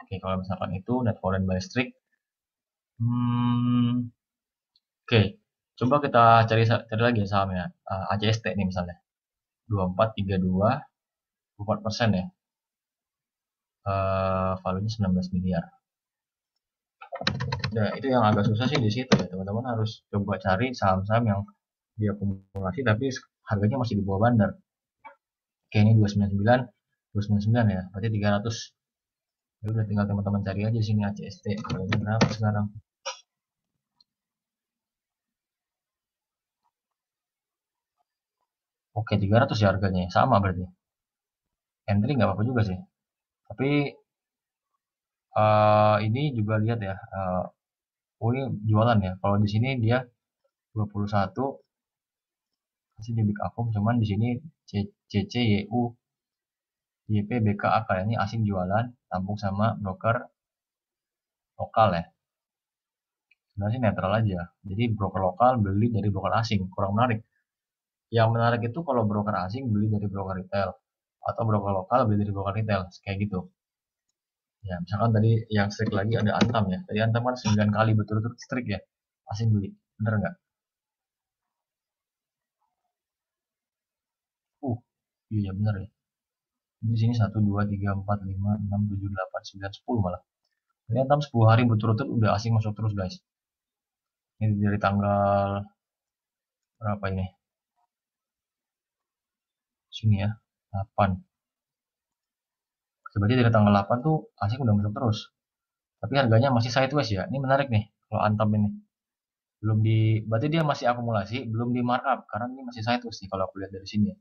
Oke, kalau misalkan itu net foreign buy streak, oke, coba kita cari lagi ya sahamnya. ACST nih misalnya, 2432, 4% ya. Value-nya 19 miliar. Nah, itu yang agak susah sih di situ ya. Teman-teman harus coba cari saham-saham yang diakumulasi tapi harganya masih di bawah bandar. Oke, ini 299 ya. Berarti 300. Ya udah tinggal teman-teman cari aja sini ACST. Harganya berapa sekarang? Oke, 300 ya harganya. Sama berarti. Entry nggak apa-apa juga sih. Tapi ini juga lihat ya. Oh ini jualan ya. Kalau di sini dia 21 masih di big akum, cuman di sini CCYU YP BK AK ini asing jualan, tampung sama broker lokal ya. Sebenarnya sih netral aja. Jadi broker lokal beli dari broker asing, kurang menarik. Yang menarik itu kalau broker asing beli dari broker retail atau broker lokal beli dari broker retail, kayak gitu. Ya, misalkan tadi yang strik lagi ada Antam ya. Tadi Antam kan 9 kali betul-betul strik ya. Asing beli. Bener nggak? Iya bener ya. Di sini 1, 2, 3, 4, 5, 6, 7, 8, 9, 10 malah. Ini Antam 10 hari betul-betul udah asing masuk terus guys. Ini dari tanggal berapa ini? Sini ya, 8. Berarti dari tanggal 8 tuh asing udah masuk terus. Tapi harganya masih sideways ya. Ini menarik nih kalau Antam ini. Belum di berarti dia masih akumulasi, belum di markup karena ini masih sideways nih kalau aku lihat dari sini ya.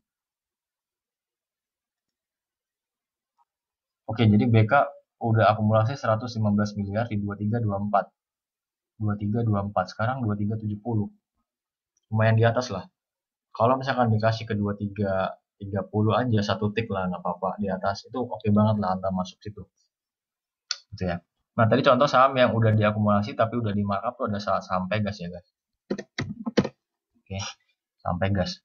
Oke, jadi BK udah akumulasi 115 miliar di 2324. 2324 sekarang 2370. Lumayan di atas lah. Kalau misalkan dikasih ke 2330 aja satu tik lah nggak apa-apa di atas itu oke banget lah Antam masuk situ. Gitu ya. Nah, tadi contoh saham yang udah diakumulasi tapi udah di markup tuh ada saham Pegas ya, guys. Oke, saham Pegas.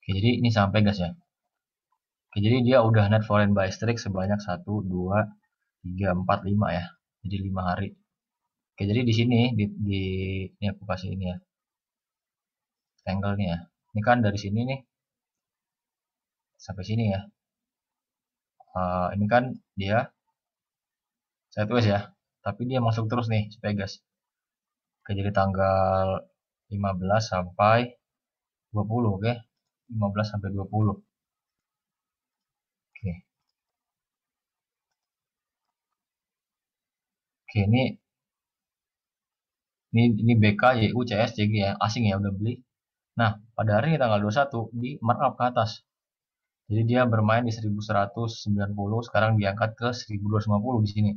Oke, jadi ini saham Pegas ya. Oke, jadi dia udah net foreign buy streak sebanyak 1, 2, 3, 4, 5 ya. Jadi 5 hari. Oke, jadi di sini di ini aku kasih ini ya. Angle nih ya. Ini kan dari sini nih sampai sini ya. Ini kan dia sideways ya. Tapi dia masuk terus nih Pegas. Oke, jadi tanggal 15 sampai 20, oke. 15 sampai 20. Oke. Oke, ini BK, YU, CS, JG ya, asing ya udah beli. Nah, pada hari ini tanggal 21 di markup ke atas. Jadi dia bermain di 1190, sekarang diangkat ke 1250 di sini.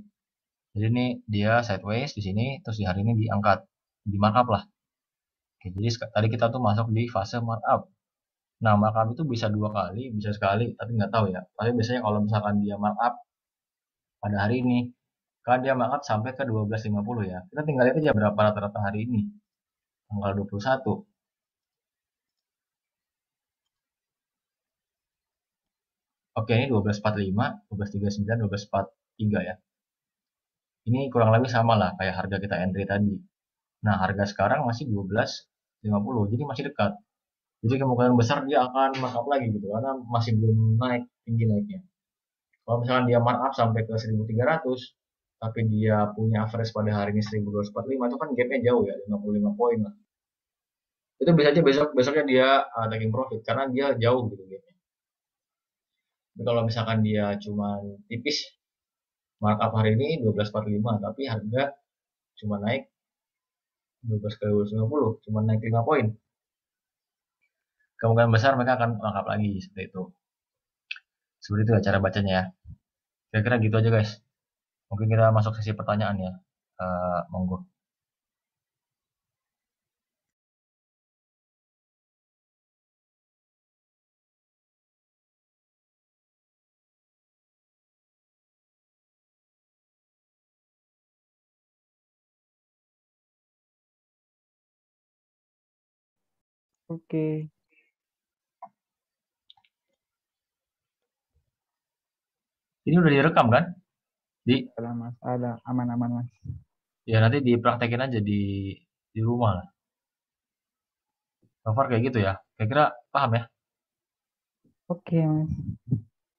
Jadi ini dia sideways di sini, terus di hari ini diangkat, di markup lah. Oke, jadi tadi kita tuh masuk di fase markup. Nah, markup itu bisa 2 kali, bisa sekali, tapi nggak tahu ya. Tapi biasanya kalau misalkan dia markup pada hari ini, kan dia markup sampai ke 1250 ya. Kita tinggal lihat aja berapa rata-rata hari ini. Tanggal 21. Oke, ini 1245, 1239, 1243 ya. Ini kurang lebih sama lah kayak harga kita entry tadi. Nah, harga sekarang masih 1250, jadi masih dekat. Jadi kemungkinan besar dia akan markup lagi gitu karena masih belum naik tinggi naiknya. Kalau misalkan dia markup sampai ke 1300, tapi dia punya average pada hari ini 1245, itu kan gapnya jauh ya, 55 poin lah. Itu bisa aja besoknya dia taking profit karena dia jauh gitu gapnya. Tapi kalau misalkan dia cuma tipis markup hari ini 1245 tapi harga cuma naik 12 ke 250, cuma naik 5 poin. Kemungkinan besar mereka akan markup lagi seperti itu. Seperti itu ya cara bacanya ya. Kira-kira gitu aja guys. Mungkin kita masuk sesi pertanyaan ya. Monggo. Oke. Ini udah direkam kan? Ada Mas, ada aman-aman Mas. Ya nanti dipraktekin aja di rumah lah. So far kayak gitu ya. Kira-kira paham ya? Oke Mas.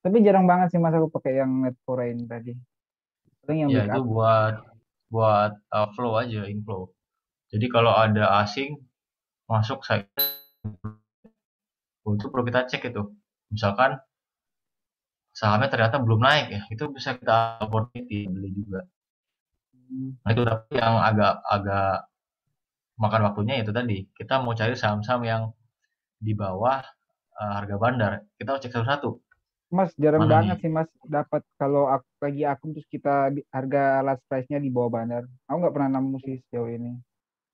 Tapi jarang banget sih Mas aku pakai yang net foreign tadi. Paling yang Ya itu backup. buat buat flow aja, inflow. Jadi kalau ada asing masuk saya itu perlu kita cek itu. Misalkan sahamnya ternyata belum naik ya, itu bisa kita opportunity beli juga. Hmm. Nah itu tapi yang agak agak makan waktunya itu tadi. Kita mau cari saham-saham yang di bawah harga bandar. Kita harus cek satu-satu. Mas jarang Mana banget nih? sih Mas dapat kalau aku lagi akun terus kita harga last price-nya di bawah bandar. Aku nggak pernah nemu sih sejauh ini.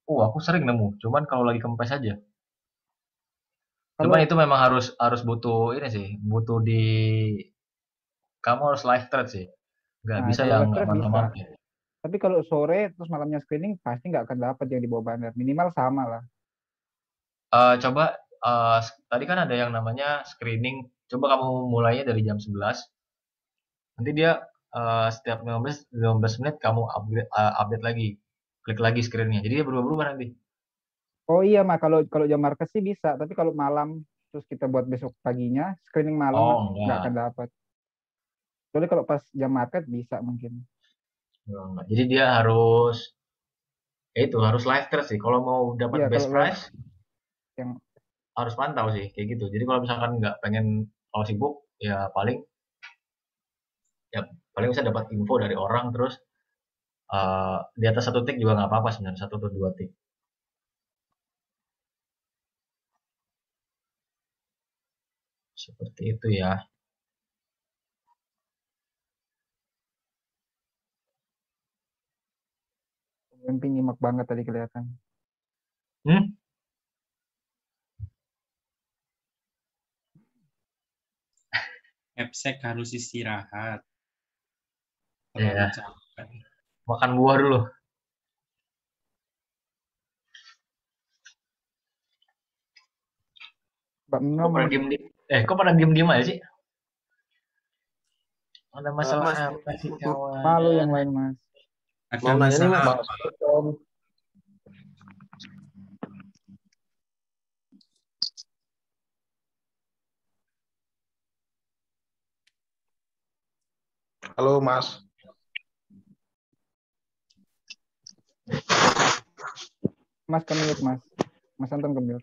Oh, aku sering nemu, cuman kalau lagi kempes aja. Cuman Kalau itu memang harus harus butuh ini sih, butuh kamu harus live trade sih. Nggak nah bisa kalau yang live trade mantap bisa. market. Tapi kalau sore terus malamnya screening pasti nggak akan dapat yang di bawah bandar. Minimal sama lah. Coba tadi kan ada yang namanya screening. Coba kamu mulainya dari jam 11. Nanti dia setiap 15 menit kamu update lagi. Klik lagi screennya. Jadi dia berubah-berubah nanti. Oh iya mah kalau kalau jam market sih bisa. Tapi kalau malam terus kita buat besok paginya screening malam Oh, nggak akan enggak. dapat. Soalnya kalau pas jam market bisa mungkin. Enggak. Jadi dia harus ya itu harus live trade sih. Kalau mau dapat Iya best kalau live price yang harus pantau sih kayak gitu. Jadi kalau misalkan nggak pengen kalau sibuk ya ya paling bisa dapat info dari orang terus di atas satu tick juga nggak apa-apa sebenarnya satu atau dua tick seperti itu ya. mimpi nyimak banget tadi kelihatan. Hmm? Epsek harus istirahat. Terlalu Ya, capek. makan buah dulu. Mbak Mima Kok pada mau diem di kok pada diem aja sih? Ada masalah Mas, apa sih malu yang kawan? lain Mas. Ada mau nanya nih masalah Mas. apa? Halo Mas. Mas kemiut Mas. Mas Anton kemiut.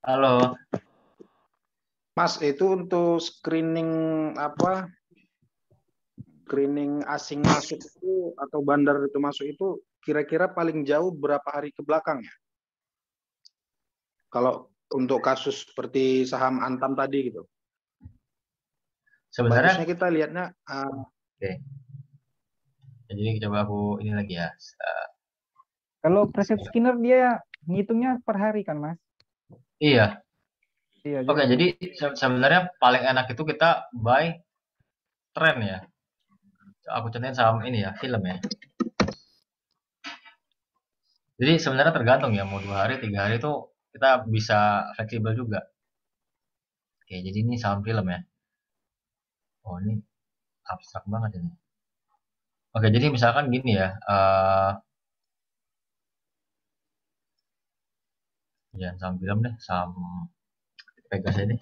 Halo. Mas, itu untuk screening apa? Screening asing masuk itu atau bandar itu masuk itu kira-kira paling jauh berapa hari ke belakang ya? Kalau untuk kasus seperti saham Antam tadi gitu. Sebenarnya Bagusnya kita lihatnya oke. Jadi coba aku ini lagi ya. Kalau preset skinner dia ngitungnya per hari kan Mas? Iya. Iya Oke, jadi sebenarnya paling enak itu kita buy trend ya. Aku contohin saham ini ya, film ya. Jadi sebenarnya tergantung ya, mau 2 hari, 3 hari itu kita bisa fleksibel juga. Oke, jadi ini saham film ya. Oh ini abstrak banget ini. Oke, jadi misalkan gini ya, jangan saham film deh, saham Pegas ini.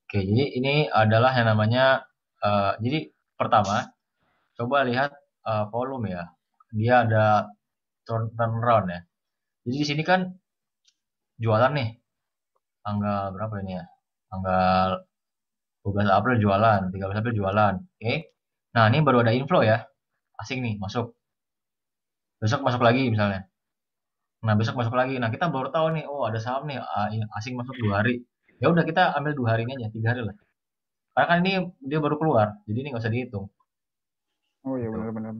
Oke, jadi ini adalah yang namanya, jadi pertama, coba lihat volume ya. Dia ada turnaround ya. Jadi di sini kan jualan nih, tanggal berapa ini ya? Tanggal 12 April jualan, 13 April jualan. Oke. Nah, ini baru ada inflow ya. Asing nih masuk. Besok masuk lagi misalnya. Nah, besok masuk lagi. Nah, kita baru tahu nih, oh ada saham nih asing masuk 2 hari. Ya udah kita ambil 2 hari ini aja, 3 hari lah. Karena kan ini dia baru keluar, jadi ini nggak usah dihitung. Oh iya Gitu. benar-benar.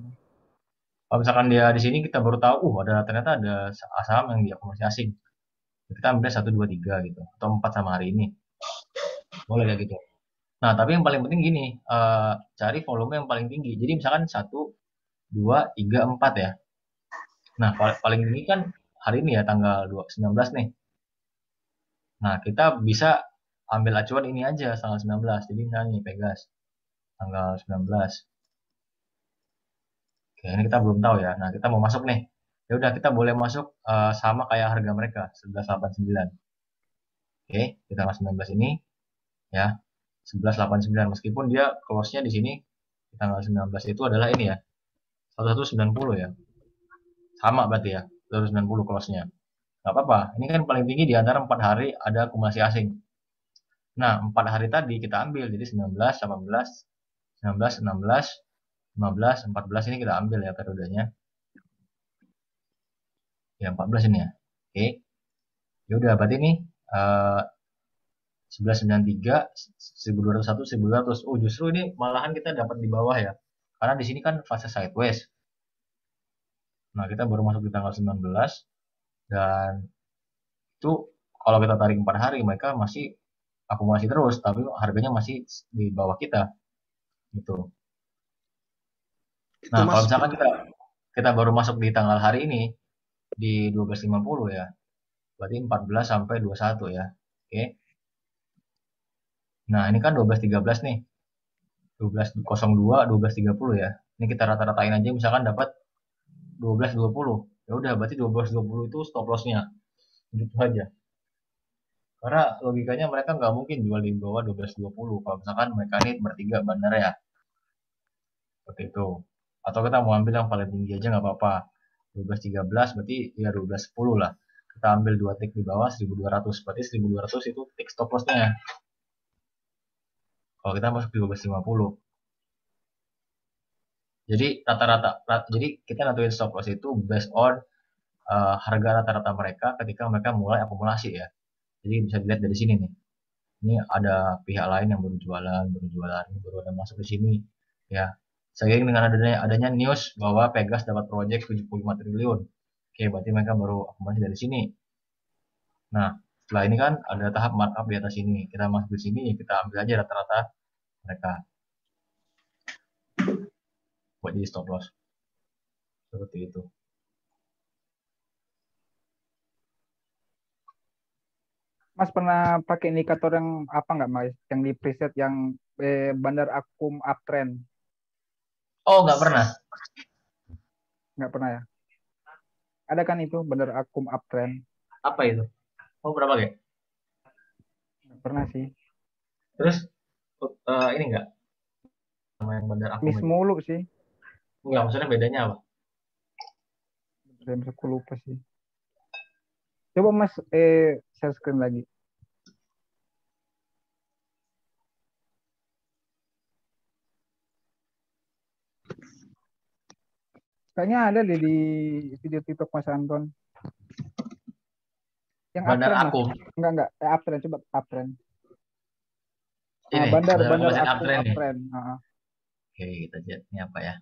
Kalau misalkan dia di sini kita baru tahu, ada ternyata ada saham yang diakumulasi asing. Kita ambil 1, 2, 3 gitu, atau 4 sama hari ini. Boleh kayak gitu. Nah, tapi yang paling penting gini, cari volume yang paling tinggi. Jadi misalkan 1, 2, 3, 4 ya. Nah, paling tinggi kan hari ini ya tanggal 19 nih. Nah, kita bisa ambil acuan ini aja tanggal 19. Jadi misalnya nih Pegas tanggal 19. Oke, ini kita belum tahu ya. Nah, kita mau masuk nih. Ya udah kita boleh masuk sama kayak harga mereka 11,89. Oke, di tanggal 19 ini ya 11,89 meskipun dia close-nya di sini di tanggal 19 itu adalah ini ya 1190 ya. Sama berarti ya 1190 close-nya. Nggak apa-apa. Ini kan paling tinggi di antara 4 hari ada akumulasi asing. Nah, 4 hari tadi kita ambil. Jadi 19, 18, 19, 16, 15, 14 ini kita ambil ya periodenya. Ya 14 ini ya. Oke. Ya udah berarti ini 1193, 1201, 1200. Oh, justru ini malahan kita dapat di bawah ya. Karena di sini kan fase sideways. Nah, kita baru masuk di tanggal 19 dan itu kalau kita tarik 4 hari mereka masih akumulasi terus tapi harganya masih di bawah kita gitu. Itu Nah, kalau Mas, misalkan kita baru masuk di tanggal hari ini di 12.50 ya. Berarti 14 sampai 21 ya. Oke. Nah, ini kan 12.13 nih. 12.02, 12.30 ya. Ini kita rata-ratain aja misalkan dapat 12.20. Ya udah berarti 12.20 itu stop loss-nya. Gitu aja. Karena logikanya mereka nggak mungkin jual di bawah 12.20 kalau misalkan mereka ini bertiga bandar ya. Seperti itu. Atau kita mau ambil yang paling tinggi aja nggak apa-apa. 12.13 berarti ya 12.10 lah. Kita ambil 2 tick di bawah 1.200. Berarti 1.200 itu tick stop loss-nya. Kalau kita masuk di 12.50. Jadi jadi kita nentuin stop loss itu based on harga rata-rata mereka ketika mereka mulai akumulasi ya. Jadi bisa dilihat dari sini nih. Ini ada pihak lain yang baru jualan, baru ada masuk di sini ya. Seiring dengan adanya news bahwa Pegas dapat proyek 75 triliun. Oke, berarti mereka baru akumulasi dari sini. Nah, setelah ini kan ada tahap markup di atas ini. Kita masuk di sini, kita ambil aja rata-rata mereka buat jadi stop loss. Seperti itu. Mas pernah pakai indikator yang apa nggak Mas? Yang di preset yang bandar akum uptrend? Oh, nggak pernah. Nggak pernah ya? Ada kan itu bandar akum uptrend? Apa itu? Oh, berapa kayak? Nggak pernah sih. Terus ini enggak sama yang bandar akum Miss itu? mulu sih. Enggak, maksudnya bedanya apa? Saya aku lupa sih. Coba Mas share screen lagi. Kayaknya ada deh di video TikTok Mas Anton. Yang Bandar uptrend Mas. akum. Enggak. Uptrend, coba uptrend. Ini Bandar akum yang akum uptrend nih. uptrend. Oke, kita lihat ini apa ya?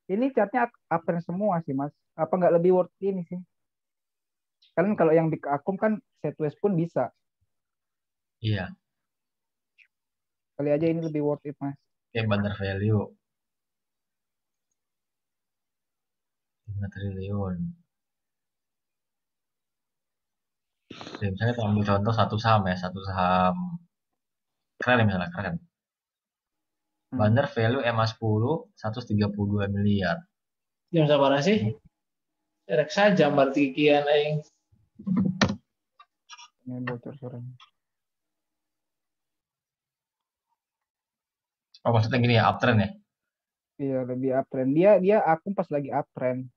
Ini chartnya uptrend semua sih Mas. Apa nggak lebih worth ini sih? Kan kalau yang di akum kan sideways pun bisa. Iya. Kali aja ini lebih worth it Mas. Oke, bandar value 5 triliun. Oke, misalnya kita ambil contoh satu saham ya, satu saham keren ya misalnya, keren. Bandar value MA10 132 miliar. Jam sabar sih? Rek saja berarti kian aing. Ini bocor suaranya. Oh, maksudnya gini ya, uptrend ya? Iya, lebih uptrend. Dia akum pas lagi uptrend.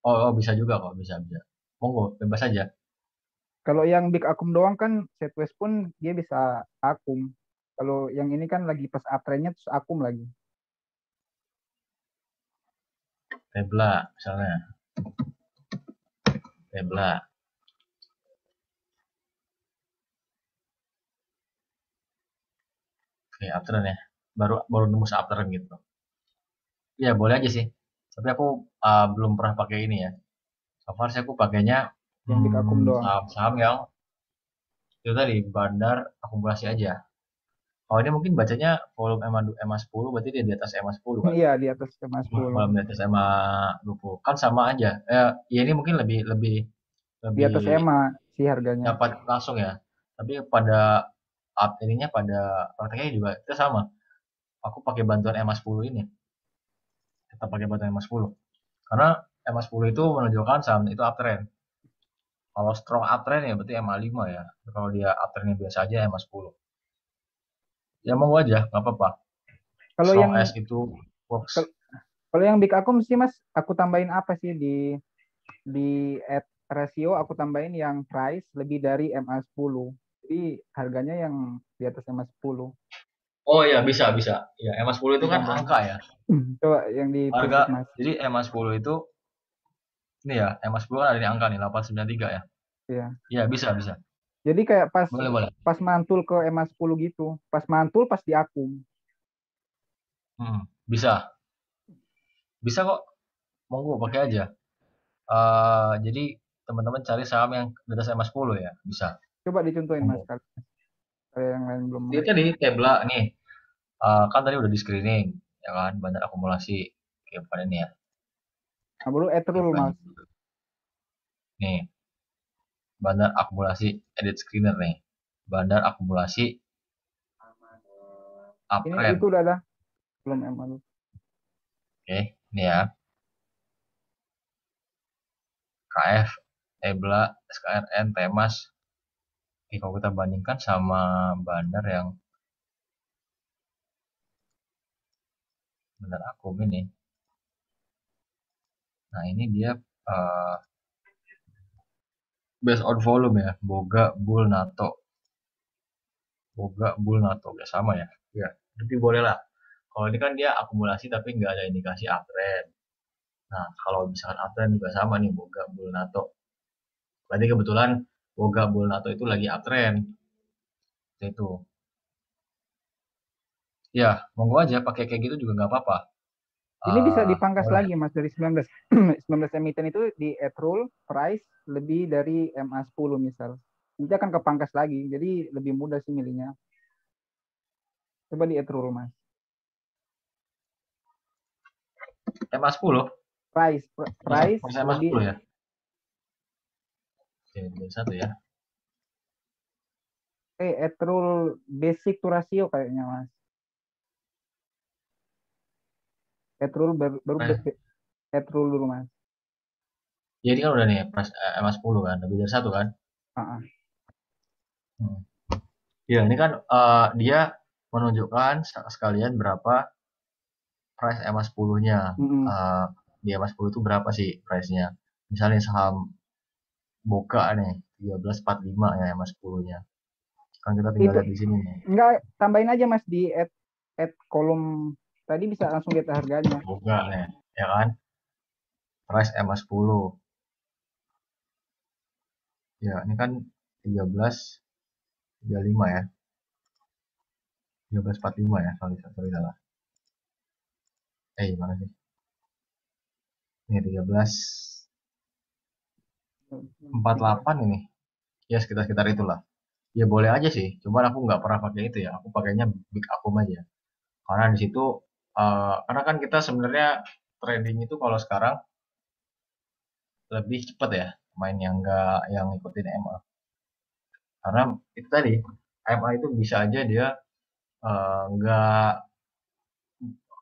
Oh, bisa juga kok, bisa. Monggo, bebas aja. Kalau yang big akum doang kan sideways pun dia bisa akum. Kalau yang ini kan lagi pas uptrendnya terus akum lagi. Tebla, misalnya. Tebla. Oke, uptrend ya. Baru nembus uptrend gitu. Iya, boleh aja sih. Tapi aku belum pernah pakai ini ya. So far sih aku pakainya Yang big akum doang. saham-saham yang itu tadi bandar akumulasi aja. Oh, ini mungkin bacanya volume EMA 10, berarti dia di atas EMA 10 kan? Iya, di atas EMA 10. Volume di atas EMA 20. Kan sama aja. Ya ini mungkin lebih lebih Di atas lebih EMA sih harganya. dapat langsung ya. Tapi pada ininya pada prakteknya juga kita sama. Aku pakai bantuan EMA 10 ini. Tetap pakai bantuan EMA 10. Karena EMA 10 itu menunjukkan saham itu uptrend. Kalau strong uptrend ya berarti EMA 5 ya. Kalau dia uptrendnya biasa aja EMA 10. Ya mau aja, nggak apa-apa. Kalau Strong yang S itu works. kalau yang big akum sih Mas, aku tambahin apa sih di add ratio aku tambahin yang price lebih dari MA 10. Jadi harganya yang di atas MA 10. Oh iya, bisa. Ya, EMA 10 itu kan Ditambahin. angka ya. Coba yang di Harga, preset Mas. jadi EMA 10 itu, ini ya, EMA 10 kan ada di angka nih, 893 ya. Iya. Iya, bisa. Jadi kayak Boleh. pas mantul ke MA 10 gitu. Pas mantul pas di akum. Bisa. Bisa kok. Monggo pakai aja. Jadi teman-teman cari saham yang di atas EMA 10 ya, bisa. Coba dicontohin Mas Monggo. kalau yang lain belum. Jadi tadi Tebla nih, kan tadi udah di screening, ya kan, bandar akumulasi. Oke, bukan ini ya. Nah, baru Etrul Mas. Nih, bandar akumulasi edit screener nih. Bandar akumulasi Ini uptrend. itu udah ada. Belum MA. Oke, ini ya. KF, Tebla, SKRN, Temas. Oke, kalau kita bandingkan sama bandar yang bandar akum ini. Nah, ini dia based on volume ya. Boga, Bull, NATO. Ya sama ya. Ya, tapi boleh lah. Kalau ini kan dia akumulasi tapi nggak ada indikasi uptrend. Nah, kalau misalkan uptrend juga sama nih, Boga, Bull, NATO. Berarti kebetulan Boga, Bull, NATO itu lagi uptrend. Itu. Ya, monggo aja pakai kayak gitu juga nggak apa-apa. Ini bisa dipangkas boleh. lagi Mas dari 19 19 emiten itu di Etrul price lebih dari MA 10 misal. Nanti akan kepangkas lagi. Jadi lebih mudah sih milihnya. Coba di Etrul Mas. MA 10? Price MA lebih 10 ya? Oke, satu ya. Etrul basic to ratio kayaknya Mas. Etrul baru Etrul dulu Mas. Jadi kan udah nih MA 10 kan, lebih dari satu kan? Ya, ini kan dia menunjukkan sekalian berapa price EMA 10-nya. Di EMA 10 itu berapa sih price-nya? Misalnya saham Boga nih, 1345 ya EMA 10-nya. Kan kita tinggal lihat di sini nih. Enggak, tambahin aja Mas di add kolom tadi bisa langsung lihat harganya. Boga nih, ya kan? Price EMA 10. Ya, ini kan 1335 ya. 1345 ya, sorry salah. Mana sih? Ini 1348 ini. Ya sekitar itulah. Ya boleh aja sih, cuman aku nggak pernah pakai itu ya. Aku pakainya big akum aja. Karena di situ, karena kan kita sebenarnya trading itu kalau sekarang lebih cepat ya, main yang nggak yang ikutin MA. Karena itu tadi, MA itu bisa aja dia nggak,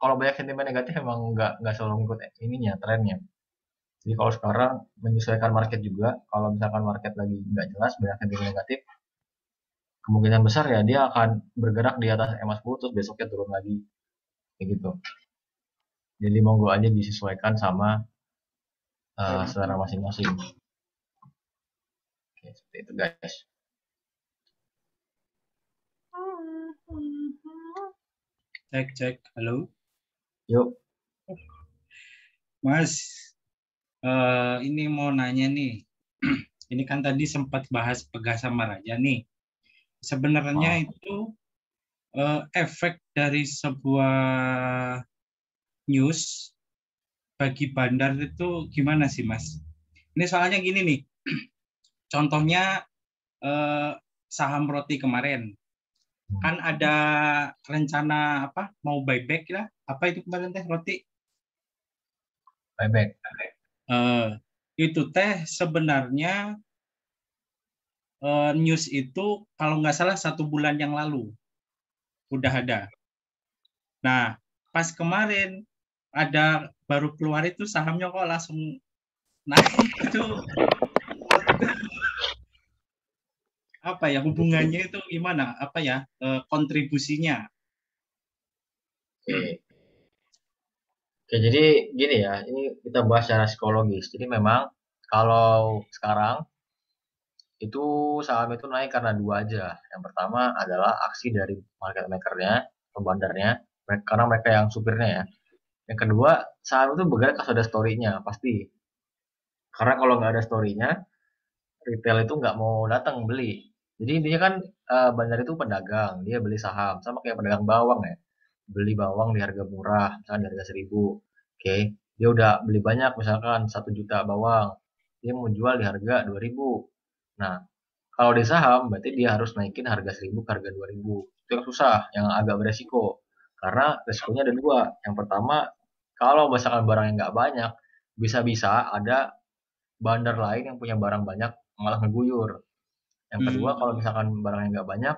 kalau banyak sentimen negatif emang nggak selalu ngikut ininya, trennya. Jadi kalau sekarang menyesuaikan market juga, kalau misalkan market lagi nggak jelas, banyak sentimen negatif, kemungkinan besar ya dia akan bergerak di atas EMA 10 terus besoknya turun lagi. Kayak gitu. Jadi monggo aja disesuaikan sama selera masing-masing. Oke, seperti itu guys. Cek, halo. Yuk. Mas, ini mau nanya nih. Ini kan tadi sempat bahas Pegasa Maraja nih. Sebenarnya itu efek dari sebuah news bagi bandar itu gimana sih Mas? Ini soalnya gini nih. Contohnya saham roti kemarin. kan ada rencana apa mau buyback lah, apa itu kemarin teh Roti? Buyback. Itu teh sebenarnya news itu kalau nggak salah 1 bulan yang lalu udah ada. Nah, pas kemarin ada baru keluar itu sahamnya kok langsung naik itu apa ya hubungannya itu gimana? Apa ya kontribusinya? Oke. Oke, jadi gini ya, ini kita bahas secara psikologis. Jadi memang kalau sekarang itu saham itu naik karena dua aja. Yang pertama adalah aksi dari market maker-nya, pembandarnya, karena mereka yang supirnya ya. Yang kedua, saham itu bergerak kalau ada story-nya, pasti. Karena kalau nggak ada story-nya, retail itu nggak mau datang beli. Jadi intinya kan bandar itu pedagang, dia beli saham, sama kayak pedagang bawang ya. Beli bawang di harga murah, misalkan di harga 1.000. Oke, dia udah beli banyak, misalkan 1 juta bawang, dia mau jual di harga 2.000. Nah, kalau di saham berarti dia harus naikin harga 1.000 ke harga 2.000. Itu yang susah, yang agak beresiko. Karena resikonya ada dua. Yang pertama, kalau misalkan barangnya nggak banyak, bisa-bisa ada bandar lain yang punya barang banyak malah ngeguyur. Yang kedua, kalau misalkan barangnya nggak banyak,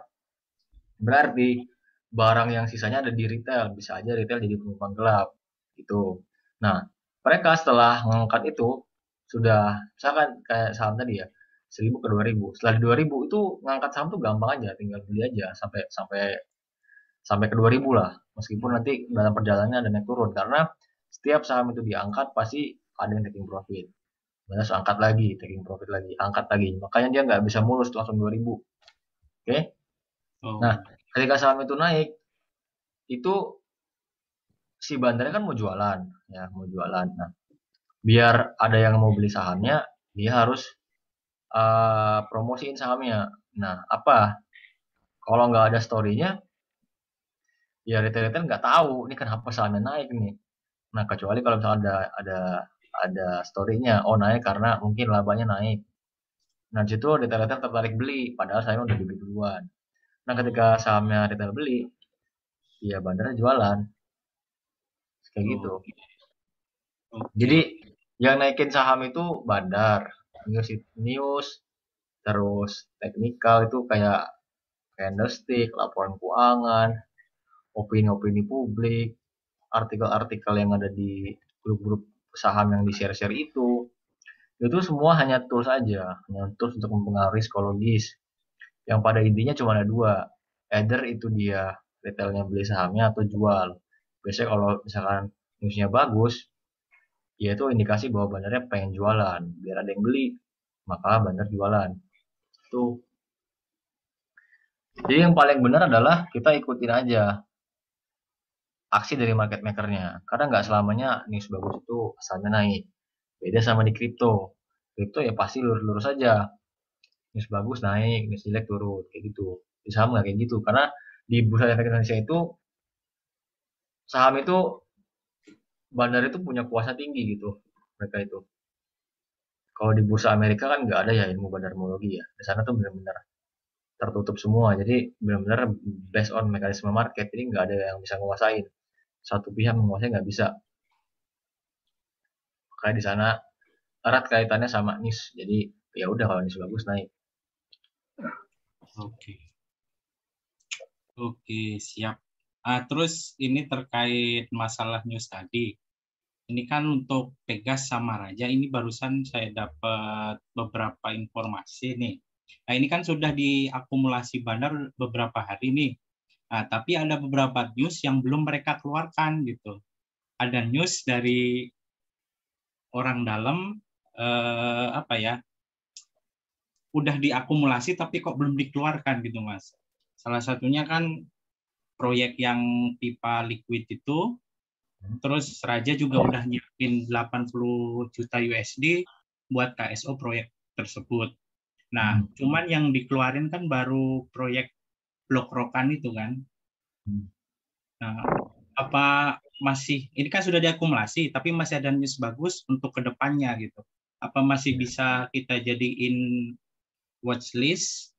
berarti barang yang sisanya ada di retail. Bisa aja retail jadi penumpang gelap. Gitu. Nah, mereka setelah mengangkat itu, sudah, misalkan kayak saham tadi ya, 1.000 ke 2.000. Setelah di 2.000 itu ngangkat saham tuh gampang aja, tinggal beli aja sampai sampai sampai ke 2.000 lah. Meskipun nanti dalam perjalanannya ada naik turun karena setiap saham itu diangkat pasti ada yang taking profit. Balas angkat lagi, taking profit lagi, angkat lagi. Makanya dia nggak bisa mulus langsung 2.000. Oke? Nah, ketika saham itu naik, itu si bandarnya kan mau jualan, ya mau jualan. Nah, biar ada yang mau beli sahamnya, dia harus promosiin sahamnya. Nah, apa? Kalau nggak ada story-nya, ya retail-retail nggak tahu ini kenapa sahamnya naik nih. Nah, kecuali kalau misalnya ada story-nya, oh naik karena mungkin labanya naik. Nah, di situ retail-retail tertarik beli, padahal sahamnya udah dibeli duluan. Nah, ketika sahamnya retail beli, ya bandarnya jualan. Kayak gitu. Jadi yang naikin saham itu bandar, news, terus teknikal itu kayak candlestick, laporan keuangan, opini-opini publik, artikel-artikel yang ada di grup-grup saham yang di-share-share itu semua hanya tools aja, hanya tools untuk mempengaruhi psikologis. Yang pada intinya cuma ada dua, either itu dia retailnya beli sahamnya atau jual. Biasanya kalau misalkan newsnya bagus, ya itu indikasi bahwa bandarnya pengen jualan, biar ada yang beli, maka bandar jualan. Itu. Jadi yang paling benar adalah kita ikutin aja aksi dari market makernya. Karena nggak selamanya news bagus itu asalnya naik. Beda sama di kripto. Kripto ya pasti lurus-lurus aja. News bagus naik, news jelek turun, kayak gitu. Di saham nggak kayak gitu. Karena di Bursa Efek Indonesia itu, saham itu, bandar itu punya kuasa tinggi gitu. Mereka itu. Kalau di Bursa Amerika kan nggak ada ya ilmu bandarmologi ya. Di sana tuh benar-benar tertutup semua. Jadi benar-benar based on mekanisme market. Jadi nggak ada yang bisa menguasain. Satu pihak menguasai nggak bisa. Kayak di sana erat kaitannya sama news. Jadi ya udah kalau news bagus naik. Oke, siap. Terus ini terkait masalah news tadi. Ini kan untuk Pegas sama Raja, ini barusan saya dapat beberapa informasi nih. Nah, ini kan sudah diakumulasi bandar beberapa hari nih. Nah, tapi ada beberapa news yang belum mereka keluarkan gitu. Ada news dari orang dalam udah diakumulasi tapi kok belum dikeluarkan gitu Mas. Salah satunya kan proyek yang pipa liquid itu, terus Raja juga udah nyiapin 80 juta USD buat KSO proyek tersebut. Nah, cuman yang dikeluarin kan baru proyek Blok Rokan itu kan. Nah, apa masih, ini kan sudah diakumulasi, tapi masih ada news bagus untuk kedepannya gitu. Apa masih bisa kita jadiin watchlist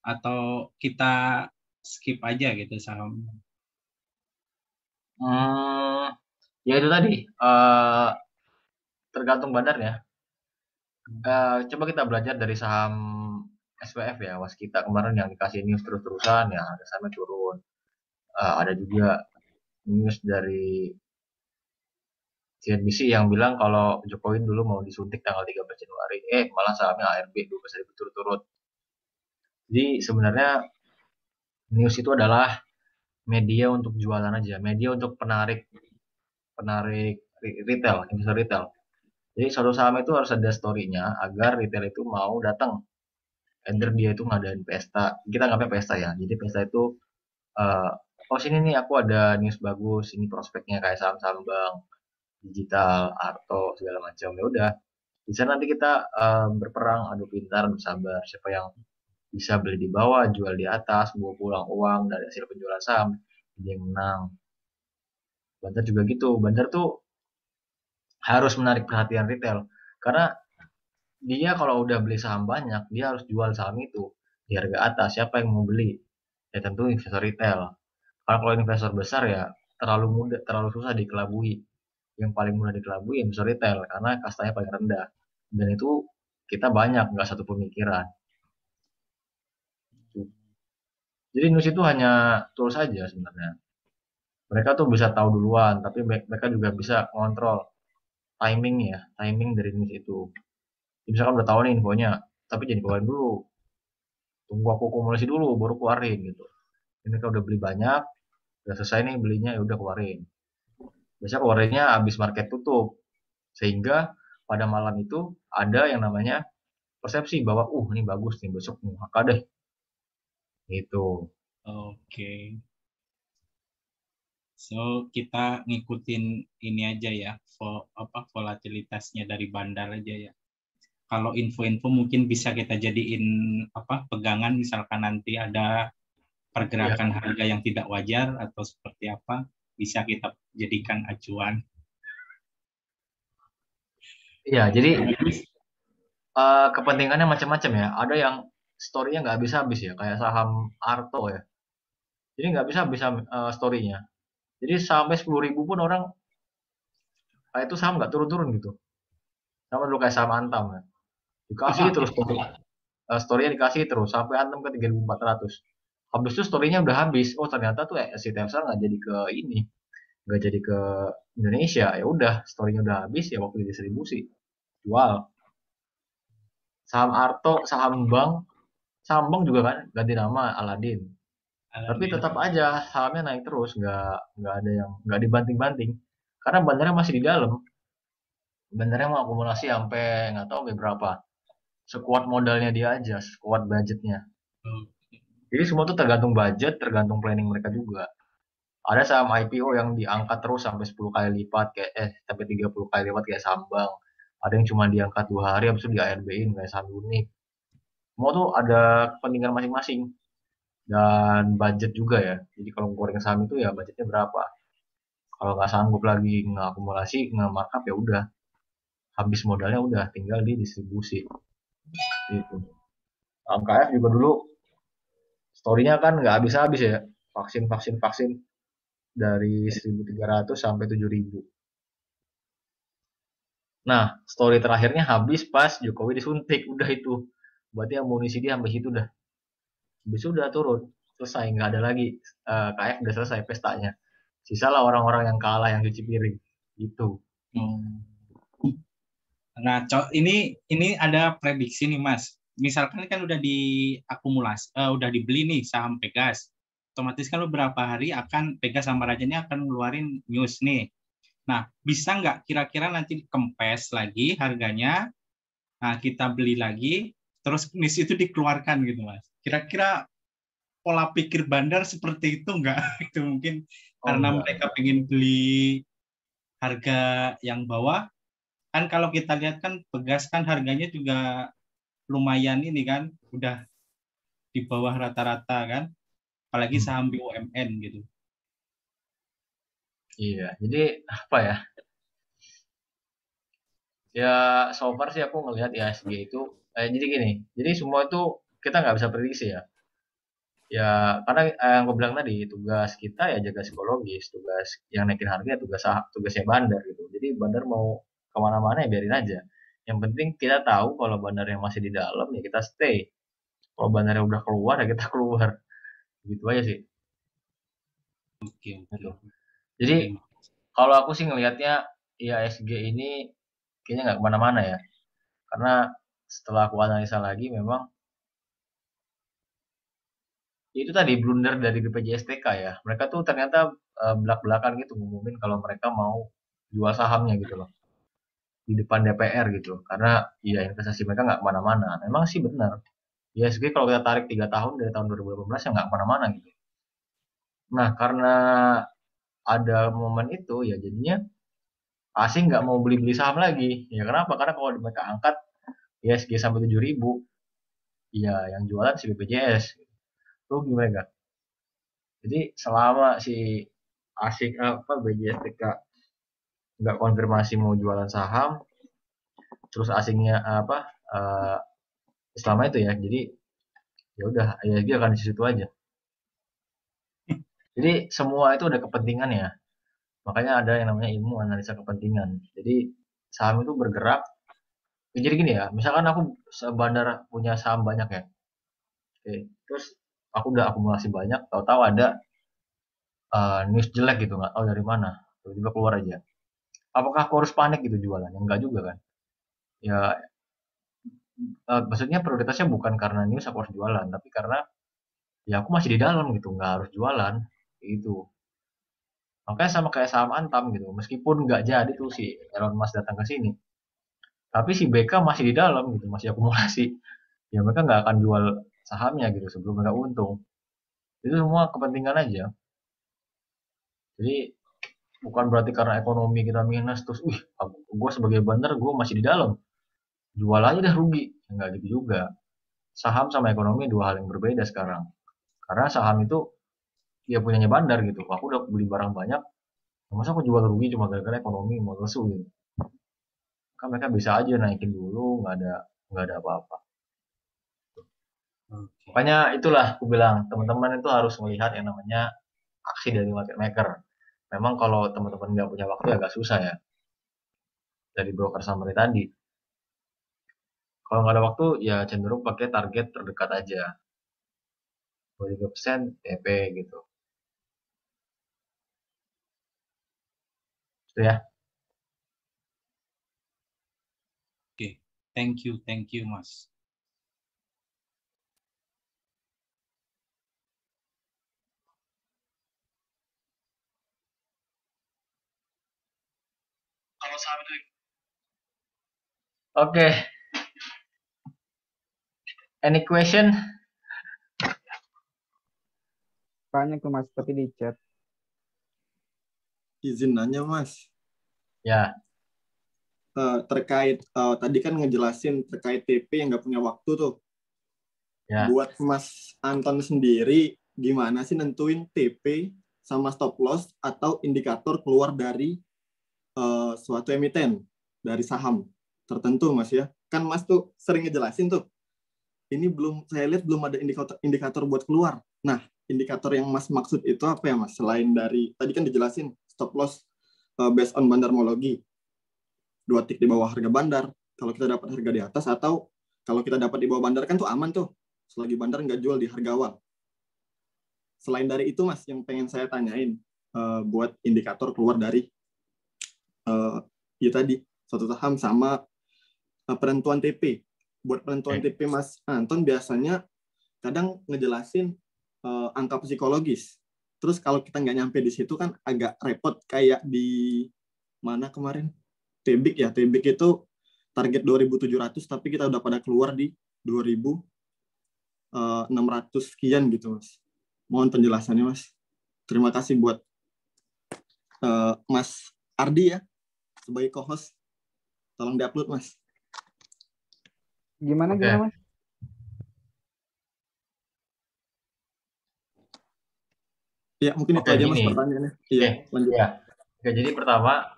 atau kita skip aja gitu saham? Ya itu tadi, tergantung bandarnya. Coba kita belajar dari saham SWF ya, Waskita kemarin yang dikasih news terus-terusan ya harga sahamnya turun. Ada juga news dari CNBC yang bilang kalau Jokowi dulu mau disuntik tanggal 13 Januari, malah sahamnya ARB 12 ribu turut-turut. Jadi sebenarnya news itu adalah media untuk jualan aja, media untuk penarik penarik retail, investor retail. Jadi suatu saham itu harus ada story-nya agar retail itu mau datang. Either dia itu ngadain pesta, kita nggak pesta ya. Jadi pesta itu, uh, oh sini nih aku ada news bagus, ini prospeknya kayak saham-saham bank, digital, Arto, segala macam. Ya udah, di sana nanti kita berperang, adu pintar, bersabar. Siapa yang bisa beli di bawah, jual di atas, bawa pulang uang dari hasil penjualan saham, dia yang menang. Banter juga gitu. Banter tuh harus menarik perhatian retail. Karena dia kalau udah beli saham banyak, dia harus jual saham itu di harga atas. Siapa yang mau beli? Ya tentu investor retail. Karena kalau investor besar ya terlalu mudah, terlalu susah dikelabui. Yang paling mudah dikelabui investor retail karena kastanya paling rendah. Dan itu kita banyak, nggak satu pemikiran. Jadi news itu hanya tools saja sebenarnya. Mereka tuh bisa tahu duluan, tapi mereka juga bisa kontrol timing ya, timing dari news itu. Misalkan udah tahu nih infonya, tapi jadi keluarin dulu. Tunggu aku akumulasi dulu, baru keluarin gitu. Ini mereka udah beli banyak, udah selesai nih belinya, ya udah keluarin. Biasanya keluarinnya habis market tutup, sehingga pada malam itu ada yang namanya persepsi bahwa, ini bagus nih besok nih, maka deh. Gitu. Oke. So kita ngikutin ini aja ya, volatilitasnya dari bandar aja ya. Kalau info-info mungkin bisa kita jadiin pegangan, misalkan nanti ada pergerakan harga yang tidak wajar atau seperti apa, bisa kita jadikan acuan. Iya, jadi kepentingannya macam-macam ya. Ada yang story-nya nggak habis-habis ya, kayak saham Arto ya. Jadi nggak bisa habis story-nya. Jadi sampai 10.000 pun orang itu saham nggak turun-turun gitu. Sama dulu kayak saham Antam ya. Dikasih terus story-nya dikasih terus sampai Antam ke 3.400. Habis itu story-nya udah habis. Oh ternyata tuh si Telkomsel nggak jadi ke ini, nggak jadi ke Indonesia. Ya udah story-nya udah habis ya waktu distribusi jual. Saham Arto, saham bank juga kan ganti nama Aladin. Tapi tetap aja sahamnya naik terus, nggak ada yang nggak dibanting-banting. Karena bandarnya masih di dalam. Bandarnya mau akumulasi sampai nggak tahu berapa. Sekuat modalnya dia aja, sekuat budgetnya. Jadi semua tuh tergantung budget, tergantung planning mereka juga. Ada saham IPO yang diangkat terus sampai 10 kali lipat sampai 30 kali lipat kayak saham bank. Ada yang cuma diangkat 2 hari habis itu di ARB-in kayak saham unik. Semua tuh ada kepentingan masing-masing dan budget juga ya. Jadi kalau goreng saham itu ya budgetnya berapa. Kalau nggak sanggup lagi ngakumulasi, nge-markup ya udah. Habis modalnya udah tinggal di distribusi. Gitu. KF juga dulu story-nya kan nggak habis-habis ya. Vaksin dari 1.300 sampai 7.000. Nah, story terakhirnya habis pas Jokowi disuntik. Udah itu. Berarti amunisi dia sampai situ dah. Habis udah turun. Selesai. Nggak ada lagi. KF udah selesai pestanya. Sisalah orang-orang yang kalah yang cuci piring. Gitu. Nah, ini ada prediksi nih, Mas. Misalkan kan udah diakumulasi, udah dibeli nih saham Pegas. Otomatis kan beberapa hari akan Pegas sama Raja ini akan ngeluarin news nih. Nah, bisa nggak kira-kira nanti kempes lagi harganya, nah kita beli lagi, terus news itu dikeluarkan gitu, Mas. Kira-kira pola pikir bandar seperti itu nggak? Itu mungkin karena mereka pengen beli harga yang bawah. Kan kalau kita lihat kan Pegas kan harganya juga lumayan ini kan, udah di bawah rata-rata kan, apalagi saham BUMN gitu. Iya, jadi apa ya? Ya so far sih aku ngelihat IHSG itu, jadi gini, jadi semua itu kita nggak bisa prediksi ya. Ya, karena yang gue bilang tadi, tugas kita ya jaga psikologis, tugas yang naikin harga ya tugasnya bandar gitu. Jadi bandar mau kemana-mana ya biarin aja. Yang penting kita tahu kalau bandar yang masih di dalam ya kita stay. Kalau bandarnya udah keluar ya kita keluar. Gitu aja sih. Oke, Gitu. oke. Jadi Terima. kalau aku sih ngelihatnya IHSG ini kayaknya nggak kemana-mana ya. Karena setelah aku analisa lagi memang itu tadi blunder dari BPJSTK ya. Mereka tuh ternyata belak-belakan gitu ngumumin kalau mereka mau jual sahamnya gitu loh di depan DPR gitu. Karena ya investasi mereka nggak kemana-mana. Memang sih benar. IHSG kalau kita tarik 3 tahun dari tahun 2018 ya nggak kemana-mana gitu. Nah karena ada momen itu ya jadinya asing nggak mau beli-beli saham lagi. Ya kenapa? Karena kalau mereka angkat IHSG sampai 7.000, ya yang jualan si BPJS. Rugi mereka. Jadi selama si asing apa BJSTK nggak konfirmasi mau jualan saham, terus asingnya apa uh, selama itu ya, jadi ya udah ya dia akan di situ aja. Jadi semua itu ada kepentingan ya, makanya ada yang namanya ilmu analisa kepentingan. Jadi saham itu bergerak. Jadi gini ya, misalkan aku bandar punya saham banyak ya, oke, terus aku udah akumulasi banyak, tahu-tahu ada news jelek gitu, nggak tahu dari mana, tiba-tiba keluar aja. Apakah aku harus panik gitu jualan? Enggak juga kan? Ya maksudnya prioritasnya bukan karena news aku harus jualan, tapi karena ya aku masih di dalam gitu, nggak harus jualan gitu. Makanya sama kayak saham Antam gitu, meskipun nggak jadi tuh si Elon Musk datang ke sini, tapi si BK masih di dalam gitu, masih akumulasi. Ya mereka nggak akan jual sahamnya gitu sebelum mereka untung. Itu semua kepentingan aja. Jadi bukan berarti karena ekonomi kita minus terus, gue sebagai bandar gue masih di dalam, jual aja dah rugi. Nggak gitu juga. Saham sama ekonomi dua hal yang berbeda sekarang. Karena saham itu dia punyanya bandar gitu. Aku udah beli barang banyak, masa aku jual rugi cuma gara-gara ekonomi mau lesu gitu. Kan mereka bisa aja naikin dulu, nggak ada apa-apa. Oke. Makanya itulah aku bilang teman-teman itu harus melihat yang namanya aksi dari market maker. Memang kalau teman-teman nggak punya waktu agak susah ya dari broker summary tadi. Kalau nggak ada waktu ya cenderung pakai target terdekat aja. 23% TP gitu. Itu ya. Oke. Thank you, Mas. Kalau saham itu. Oke. Any question? Banyak tuh Mas, tapi di chat. Izin nanya Mas. Ya. Terkait tadi kan ngejelasin terkait TP yang nggak punya waktu tuh. Ya. Buat Mas Anton sendiri, gimana sih nentuin TP sama stop loss atau indikator keluar dari suatu emiten, dari saham tertentu Mas ya? Kan Mas tuh sering ngejelasin tuh, ini saya lihat belum ada indikator buat keluar. Nah, indikator yang Mas maksud itu apa ya Mas? Selain dari, tadi kan dijelasin stop loss based on bandarmologi. 2 tik di bawah harga bandar, kalau kita dapat harga di atas, atau kalau kita dapat di bawah bandar kan tuh aman tuh, selagi bandar nggak jual di harga awal. Selain dari itu Mas, yang pengen saya tanyain buat indikator keluar dari ya tadi suatu saham sama penentuan TP. Buat penentuan TP Mas Anton biasanya kadang ngejelasin angka psikologis. Terus kalau kita nggak nyampe di situ kan agak repot, kayak di mana kemarin? Tebik ya, Tebik itu target 2.700 tapi kita udah pada keluar di 2.600 sekian gitu Mas. Mohon penjelasannya Mas. Terima kasih buat Mas Ardi ya sebagai co-host. Tolong diupload Mas. Gimana Oke. Mas? Ya mungkin itu Oke, aja gini. Mas pertanyaannya. Iya, lanjut. Ya. Oke, jadi pertama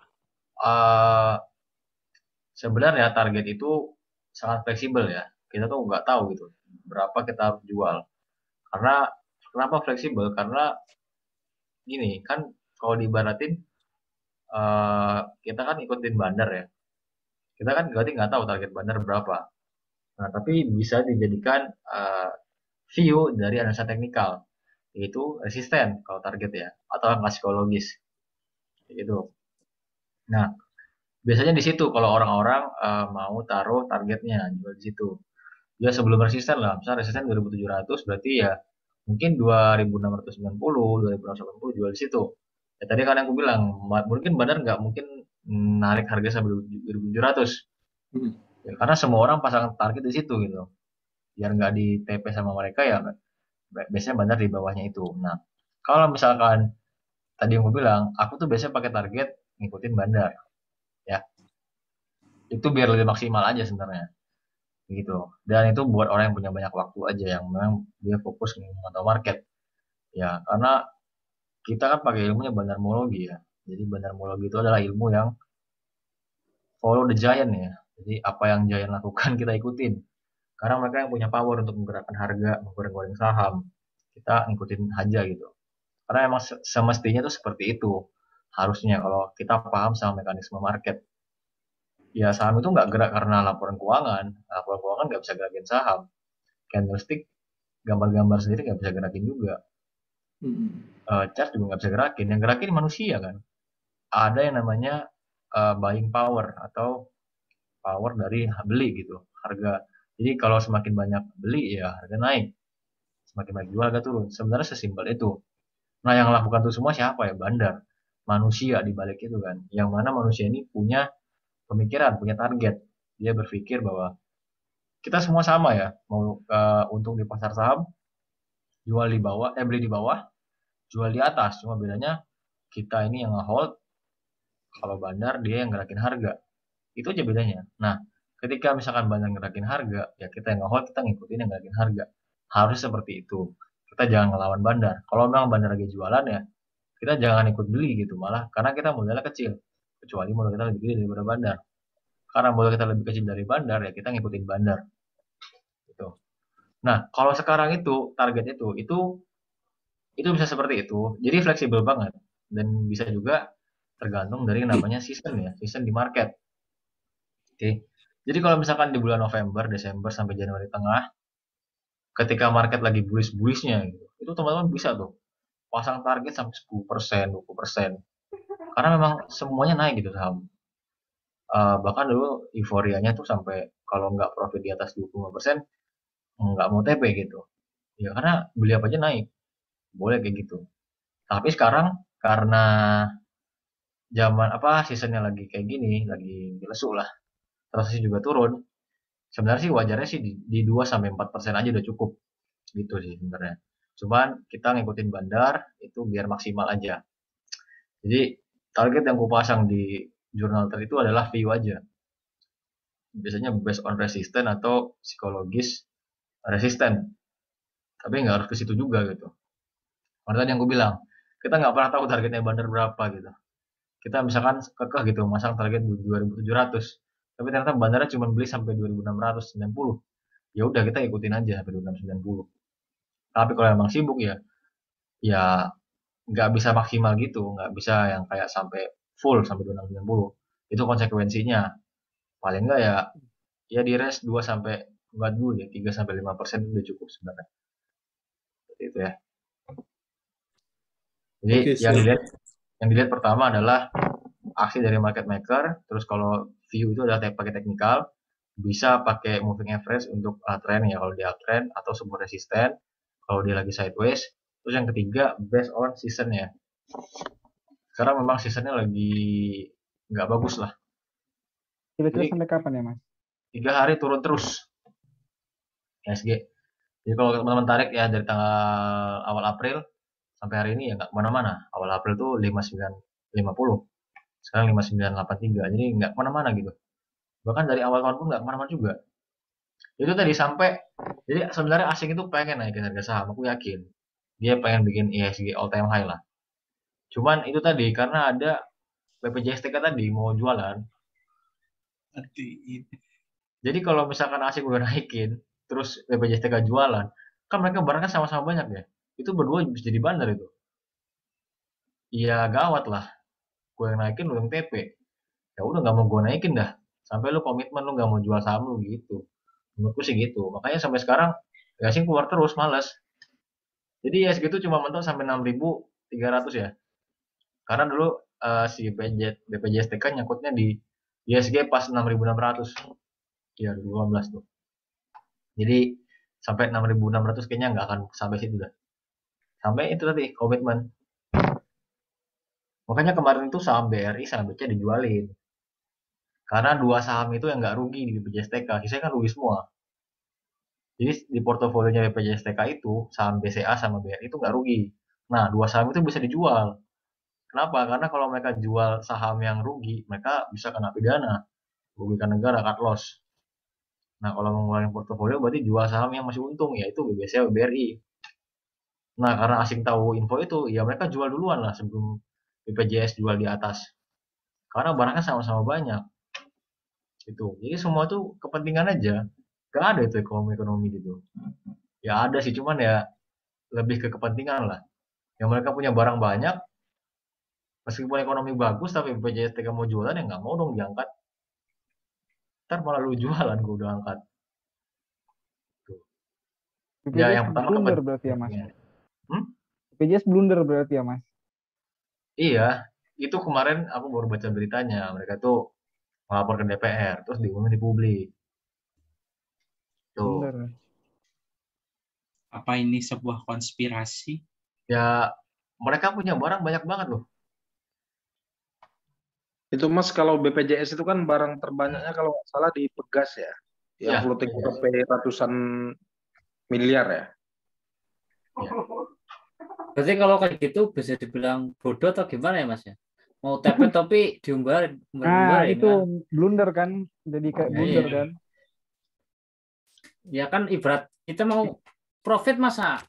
sebenarnya target itu sangat fleksibel ya. Kita tuh nggak tahu gitu berapa kita harus jual. Karena Kenapa fleksibel? Karena gini kan, kalau diibaratin kita kan ikutin bandar ya. Kita kan berarti nggak tahu target bandar berapa. Nah, tapi bisa dijadikan view dari analisa teknikal, yaitu resisten kalau target ya, atau angka psikologis gitu. Nah, biasanya di situ kalau orang-orang mau taruh targetnya jual di situ. Ya sebelum resisten lah, misalnya resisten 2700 berarti ya mungkin 2690, 2680 jual di situ. Ya tadi kan yang aku bilang, mungkin bandar nggak mungkin narik harga sampai 2700. Ya, karena semua orang pasang target di situ gitu. Biar nggak di TP sama mereka ya biasanya bandar di bawahnya itu. Nah, kalau misalkan tadi yang aku bilang, aku tuh biasanya pakai target ngikutin bandar. Ya, itu biar lebih maksimal aja sebenarnya. Gitu. Dan itu buat orang yang punya banyak waktu aja, yang memang dia fokus memantau market. Ya, karena kita kan pakai ilmunya bandarmologi ya. Jadi bandarmologi itu adalah ilmu yang follow the giant ya. Jadi apa yang giant lakukan kita ikutin. Karena mereka yang punya power untuk menggerakkan harga, menggoreng-goreng saham. Kita ngikutin aja gitu. Karena emang semestinya itu seperti itu. Harusnya kalau kita paham sama mekanisme market. Ya saham itu nggak gerak karena laporan keuangan. Laporan keuangan nggak bisa gerakin saham. Candlestick, gambar-gambar sendiri nggak bisa gerakin juga. Chart juga nggak bisa gerakin. Yang gerakin manusia kan. Ada yang namanya buying power atau power dari beli gitu. Harga. Jadi kalau semakin banyak beli ya harga naik. Semakin banyak jual harga turun. Sebenarnya sesimpel itu. Nah yang lakukan itu semua siapa ya? Bandar. Manusia di balik itu kan. Yang mana manusia ini punya pemikiran, punya target. Dia berpikir bahwa kita semua sama ya. Mau untung di pasar saham, jual di bawah, beli di bawah, jual di atas. Cuma bedanya kita ini yang nge-hold, kalau bandar dia yang gerakin harga. Itu aja bedanya. Nah, ketika misalkan bandar gerakin harga, ya kita yang nge-hold, kita ngikutin yang gerakin harga. Harus seperti itu. Kita jangan ngelawan bandar. Kalau memang bandar lagi jualan ya, kita jangan ikut beli gitu. Malah karena kita modalnya kecil. Kecuali modal kita lebih gede daripada bandar. Karena modal kita lebih kecil dari bandar, ya kita ngikutin bandar. Gitu. Nah, kalau sekarang itu, target itu bisa seperti itu. Jadi fleksibel banget. Dan bisa juga tergantung dari namanya season ya. Season di market. Oke. Jadi kalau misalkan di bulan November, Desember sampai Januari tengah, ketika market lagi bullish-bullishnya gitu, itu teman-teman bisa tuh pasang target sampai 10%, 20%. Karena memang semuanya naik gitu saham. Bahkan dulu euforianya tuh sampai kalau nggak profit di atas 25%, nggak mau TP gitu. Ya karena beli apa aja naik. Boleh kayak gitu. Tapi sekarang karena zaman seasonnya lagi kayak gini, lagi lesu lah. Transaksi juga turun. Sebenarnya sih wajarnya sih di 2 sampai 4% aja udah cukup. Gitu sih sebenarnya. Cuman kita ngikutin bandar itu biar maksimal aja. Jadi target yang ku pasang di jurnal trade itu adalah view aja. Biasanya based on resisten atau psikologis resisten. Tapi nggak harus ke situ juga gitu. Karena tadi yang gue bilang, kita nggak pernah tahu targetnya bandar berapa gitu. Kita misalkan kekeh gitu, masang target 2700. Tapi ternyata bandarnya cuma beli sampai 2690. Ya udah kita ikutin aja sampai 2690. Tapi kalau emang sibuk ya nggak bisa maksimal gitu, nggak bisa yang kayak sampai full sampai 2690. Itu konsekuensinya. Paling nggak ya di rest 2 sampai enggak dulu ya 3 sampai 5% udah cukup sebenarnya. Seperti itu ya. Jadi Oke, yang dilihat pertama adalah aksi dari market maker, terus kalau view itu adalah pakai teknikal, bisa pakai moving average untuk trend ya kalau dia uptrend atau sebuah resisten kalau dia lagi sideways. Terus yang ketiga based on season ya. Sekarang memang seasonnya lagi nggak bagus lah. Kira-kira Jadi sampai kapan ya, Mas? 3 hari turun terus IHSG. Jadi kalau teman-teman tarik ya dari tanggal awal April sampai hari ini ya nggak kemana-mana. Awal April tuh 5950, sekarang 5983. Jadi nggak kemana-mana gitu. Bahkan dari awal tahun pun nggak kemana-mana juga. Itu tadi sampai, jadi sebenarnya asing itu pengen naikin harga saham, aku yakin. Dia pengen bikin IHSG all time high lah. Cuman itu tadi karena ada BPJSTK tadi mau jualan. Jadi kalau misalkan asing udah naikin, terus BPJSTK jualan, kan mereka barangnya sama-sama banyak ya. itu berdua bisa jadi bandar itu. Iya gawat lah, gue yang naikin lu yang TP. Ya udah nggak mau gue naikin dah, sampai lu komitmen lu nggak mau jual saham lu gitu. Menurutku sih gitu. Makanya sampai sekarang ya sih keluar terus males. Jadi ya segitu cuma mentok sampai 6.300 ya. Karena dulu si BPJSTK nyangkutnya di ISG pas 6.600. Ya 2018 tuh. Jadi sampai 6.600 kayaknya nggak akan sampai situ dah. Sampai itu tadi komitmen. Makanya kemarin itu saham BRI sama BCA dijualin. Karena dua saham itu yang nggak rugi di BPJSTK. Sisanya kan rugi semua. Jadi di portofolionya BPJSTK itu saham BCA sama BRI itu nggak rugi. Nah, dua saham itu bisa dijual. Kenapa? Karena kalau mereka jual saham yang rugi, mereka bisa kena pidana, merugikan negara, cut loss. Nah, kalau mau ngurangin portofolio berarti jual saham yang masih untung, yaitu BBCA, BRI. Nah, karena asing tahu info itu, ya mereka jual duluan lah sebelum BPJS jual di atas. Karena barangnya sama-sama banyak. Itu. Jadi semua tuh kepentingan aja. Gak ada itu ekonomi gitu. Ya ada sih, cuman ya lebih ke kepentingan lah. Yang mereka punya barang banyak, meskipun ekonomi bagus, tapi BPJS Tega mau jualan ya nggak mau dong diangkat. Ntar malah lu jualan gue udah angkat. Tuh. Ya BPJS yang pertama blunder berarti ya, Mas. Hmm? BPJS blunder berarti ya, Mas. Iya, itu kemarin aku baru baca beritanya. Mereka tuh melapor ke DPR, terus diumumin di publik. Tuh. Blunder. Apa ini sebuah konspirasi? Ya mereka punya barang banyak banget loh. Itu Mas kalau BPJS itu kan barang terbanyaknya kalau nggak salah di Pegas ya. Yang Ya, floating sampai ratusan miliar ya. ya. Berarti kalau kayak gitu bisa dibilang bodoh atau gimana ya, Mas ya? Mau TP tapi diumbar Nah, itu kan? blunder kan. Jadi kayak Ya, blunder iya. kan. Ya kan ibarat kita mau profit masa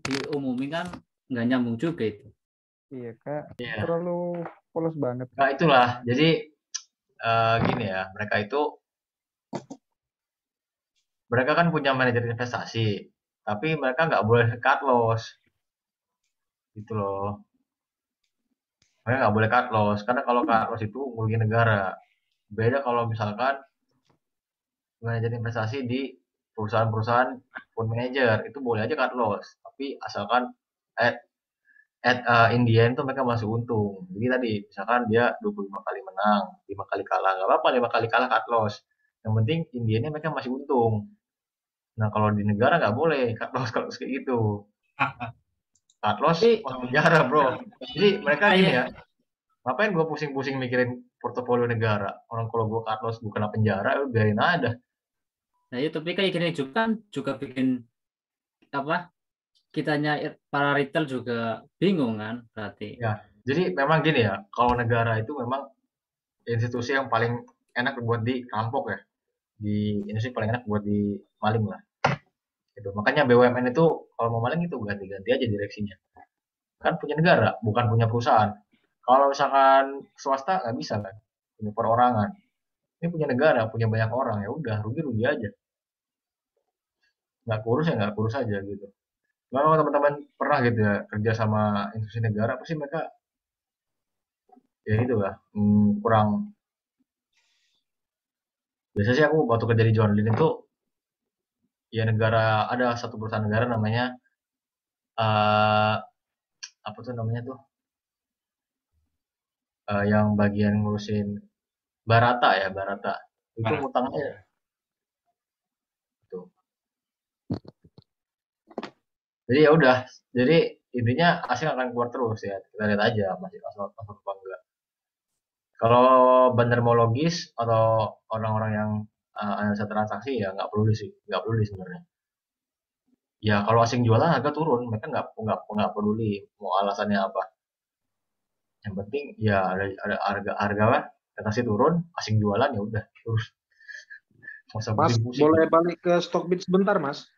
diumumin kan nggak nyambung juga itu. Iya, Kak. Iya. Terlalu polos banget. Nah itulah, jadi gini ya, mereka kan punya manajer investasi, tapi mereka nggak boleh cut loss, gitu loh. Mereka nggak boleh cut loss, karena kalau cut loss itu merugi negara. Beda kalau misalkan manajer investasi di perusahaan-perusahaan fund manager, itu boleh aja cut loss, tapi asalkan in the end tuh mereka masih untung. Jadi tadi misalkan dia 25 kali menang, 5 kali kalah, nggak apa-apa 5 kali kalah cut loss. Yang penting in the end-nya mereka masih untung. Nah kalau di negara nggak boleh cut loss kalau kayak gitu. Cut loss masuk penjara bro. Jadi mereka gini ya, ngapain gue pusing-pusing mikirin portofolio negara? Orang kalau gue cut loss gue kena penjara, ya biarin aja. Nah ya tapi kayak gini juga kan juga bikin apa? Kitanya para retail juga bingung kan berarti. Ya, jadi memang gini ya, kalau negara itu memang institusi yang paling enak buat dirampok ya. Di Indonesia paling enak buat di maling lah. Gitu. Makanya BUMN itu kalau mau maling itu ganti-ganti aja direksinya. Kan punya negara, bukan punya perusahaan. Kalau misalkan swasta nggak bisa kan, punya perorangan. Ini punya negara, punya banyak orang, ya udah rugi-rugi aja. Nggak kurus ya nggak kurus aja gitu. Kalau teman-teman pernah gitu ya kerja sama institusi negara, pasti mereka ya itu lah kurang. Biasanya sih aku waktu kerja di John Lynn itu ya negara ada satu perusahaan negara namanya apa tuh namanya tuh yang bagian ngurusin Barata ya Barata itu utangnya tuh. Jadi ya udah, jadi intinya asing akan keluar terus ya, kita lihat aja masih masuk apa enggak. Kalau bandar mau logis atau orang-orang yang analisa transaksi ya nggak peduli sebenarnya. Ya kalau asing jualan harga turun, mereka nggak peduli mau alasannya apa. Yang penting ya ada harga lah, transaksi turun, asing jualan ya udah terus. Mas, pusing-pusing. boleh balik ke Stockbit sebentar, Mas?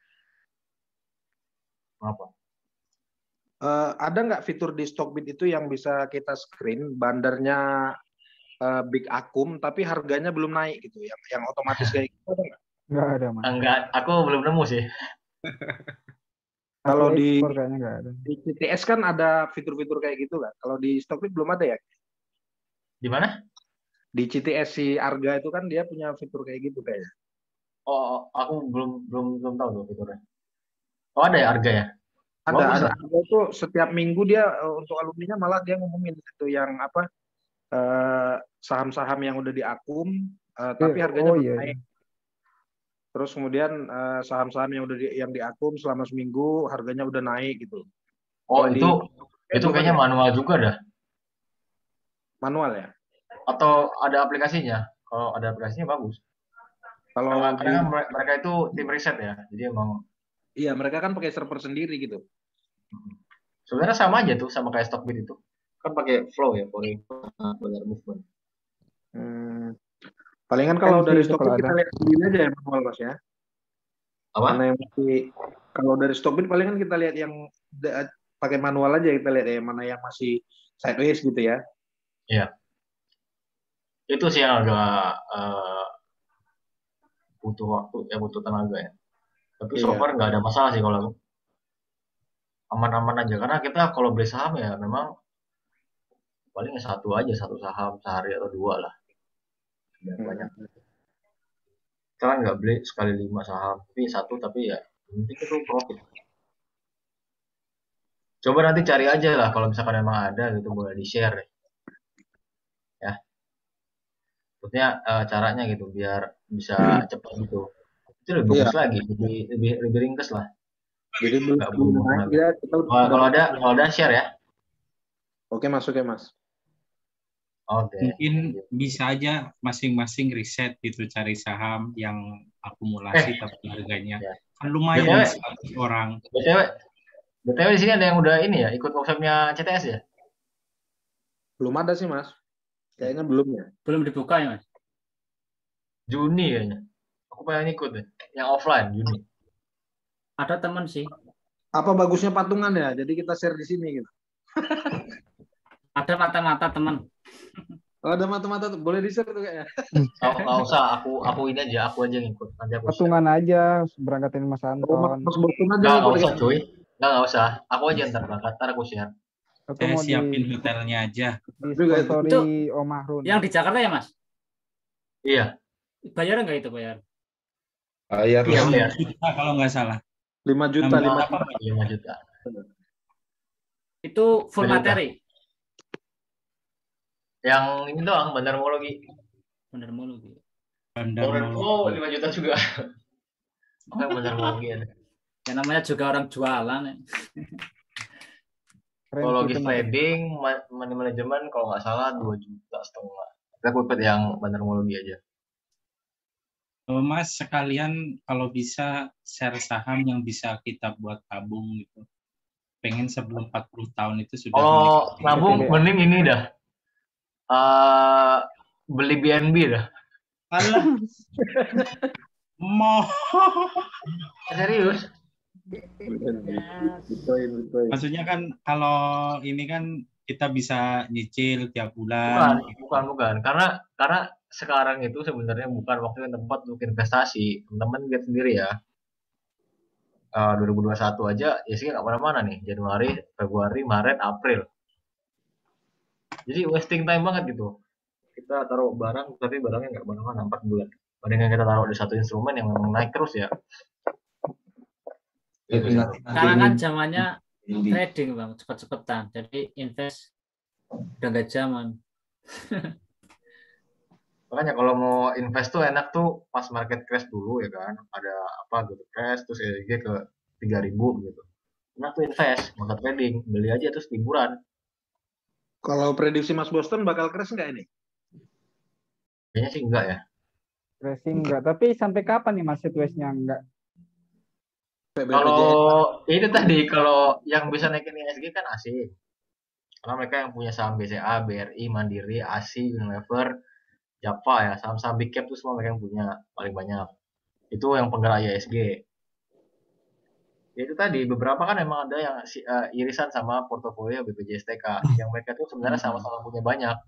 Apa? Ada nggak fitur di Stockbit itu yang bisa kita screen bandarnya Big Akum, tapi harganya belum naik gitu, yang otomatis kayak gitu ada nggak? Nggak ada, Mas. Enggak, aku belum nemu sih. Kalau Aku di ekspor kayaknya nggak ada. CTS kan ada fitur-fitur kayak gitu kan. Kalau di Stockbit belum ada ya. Di mana? Di CTS si Arga itu kan dia punya fitur kayak gitu kayaknya. Oh, aku belum tahu tuh fiturnya. Oh, ada ya harga ya? Ada, Bagus ada. lah. Arga itu setiap minggu dia untuk alumninya malah dia ngumumin itu yang apa saham-saham yang udah diakum tapi harganya Oh belum iya. naik. Terus kemudian saham-saham yang udah yang diakum selama seminggu harganya udah naik gitu. Oh, Kalau di itu belum kayaknya ada. manual juga dah. Manual ya. Atau ada aplikasinya? Kalau ada aplikasinya bagus. Kalau Karena kan mereka itu tim riset ya. Jadi emang iya mereka kan pakai server sendiri gitu. sebenarnya sama aja tuh sama kayak Stockbit itu. Kan pakai flow ya, polar movement. Palingan kalau MC dari itu Stockbit kalau kita ada. lihat sendiri aja ya manual Mas ya. Apa? Mana yang masih kalau dari Stockbit palingan kita lihat yang pakai manual aja kita lihat ya mana yang masih sideways gitu ya. Iya. Itu sih yang agak butuh waktu ya, butuh tenaga ya. Tapi so Iya. far nggak ada masalah sih kalau aku. Aman-aman aja karena kita kalau beli saham ya memang paling satu aja, satu saham sehari atau dua lah. Tidak banyak. Kita kan nggak beli sekali 5 saham, tapi satu tapi ya penting itu profit. Coba nanti cari aja lah kalau misalkan emang ada gitu boleh di share ya. Maksudnya caranya gitu biar bisa cepat gitu. Itu lebih bagus Iya. lagi, lebih ringkes lah. Jadi Nggak buang tenaga. ya, kita Kalau ada share ya. Oke masuk ya Mas. Oke. Mungkin bisa aja masing-masing riset gitu cari saham yang akumulasi tapi harganya Ya. kan lumayan BTW, 100 orang. BTW di sini ada yang udah ini ya ikut workshopnya CTS ya? Belum ada sih Mas. Kayaknya belum ya. Belum dibuka ya, Mas? Juni kayaknya. Aku pengen ikut deh. Yang offline Juni. Ada teman sih. Apa bagusnya patungan ya? Jadi kita share di sini gitu. Ada mata-mata teman. Oh, ada mata-mata tuh. Boleh di-share tuh kayaknya. Nggak usah, aku ini aja, aku aja yang ikut. Nanti aku share. Patungan aja berangkatin Mas Anton. Mas Boston aja Nggak ikut usah ya. cuy. Nggak usah. Aku aja ntar berangkat, ntar aku share. Aku Saya mau siapin hotelnya aja. disponsori Om Mahrun. Yang di Jakarta ya, Mas? Iya. Bayar nggak itu bayar? Bayar Iya, bayar. 5 juta kalau nggak salah. 5 juta, 5 juta. 5 juta. Itu full 5 juta. materi. Yang ini doang, bandarmologi. Bandarmologi. Oh, 5 juta juga. Kan bandarmologi ada. Ya namanya juga orang jualan. Ya. Psikologi trading, money management kalau nggak salah 2,5 juta. Kita ikut yang bandarmologi aja. Mas sekalian kalau bisa share saham yang bisa kita buat tabung gitu. Pengen sebelum 40 tahun itu sudah. Oh, nabung mending ini dah. Beli BNB dah. Alah. Mau. Serius? Maksudnya kan kalau ini kan kita bisa nyicil tiap bulan. Bukan. Karena sekarang itu sebenarnya bukan waktu yang tepat untuk investasi. Teman-teman lihat sendiri ya. 2021 aja ya sih nggak mana-mana nih. Januari, Februari, Maret, April. Jadi wasting time banget gitu. Kita taruh barang tapi barangnya nggak mana-mana 4 bulan. Bandingkan kita taruh di satu instrumen yang memang naik terus ya. Karena kan zamannya trading bang, cepet-cepetan. Jadi invest udah nggak zaman. Makanya kalau mau invest tuh enak tuh pas market crash dulu ya kan. Ada apa gitu crash terus ESG ke 3.000 gitu. Enak tuh invest, nggak usah trading, beli aja terus liburan. Kalau prediksi Mas Boston bakal crash nggak ini? Kayaknya sih enggak ya. Crashing enggak, tapi sampai kapan nih Mas situasinya enggak? Kalau itu tadi kalau yang bisa naikin ESG kan asing. Karena mereka yang punya saham BCA, BRI, Mandiri, ASI, Unilever, Java ya, saham-saham big cap itu semua mereka yang punya paling banyak. Itu yang penggerak ESG. Ya itu tadi beberapa kan emang ada yang irisan sama portofolio BPJS-TK yang mereka tuh sebenarnya sama-sama punya banyak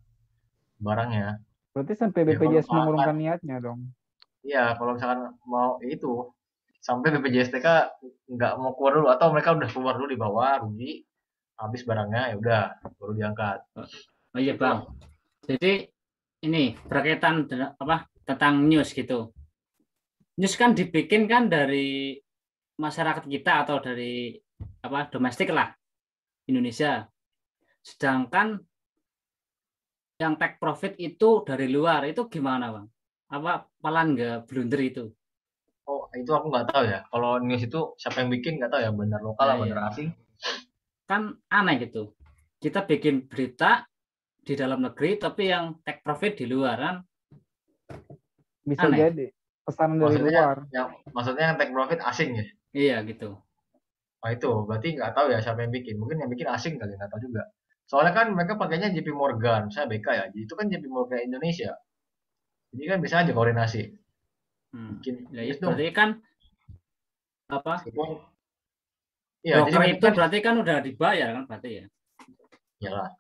barangnya. Berarti sampai BPJS mengurungkan niatnya dong. Iya, kalau misalkan mau itu sampai BPJSTK nggak mau keluar dulu atau mereka udah keluar dulu di bawah rugi habis barangnya ya udah baru diangkat. Oh iya Bang. Jadi ini berkaitan tentang news gitu. News kan dibikin kan dari masyarakat kita atau dari domestik lah Indonesia. Sedangkan yang take profit itu dari luar itu gimana Bang? Malah nggak blunder itu? Oh itu aku nggak tahu ya. Kalau news itu siapa yang bikin nggak tahu ya, benar lokal atau benar asing. Kan aneh gitu. Kita bikin berita di dalam negeri tapi yang take profit di luar kan Bisa aneh. jadi pesanan dari luar. Maksudnya yang take profit asing ya? Iya gitu. Oh itu berarti nggak tahu ya siapa yang bikin. Mungkin yang bikin asing kali, nggak tahu juga. Soalnya kan mereka pakainya JP Morgan, saya BK ya. Jadi itu kan JP Morgan Indonesia. Jadi kan bisa aja koordinasi. Bikin Ya, berarti kan iya, broker jadi itu berarti kan udah dibayar kan berarti ya? Iyalah.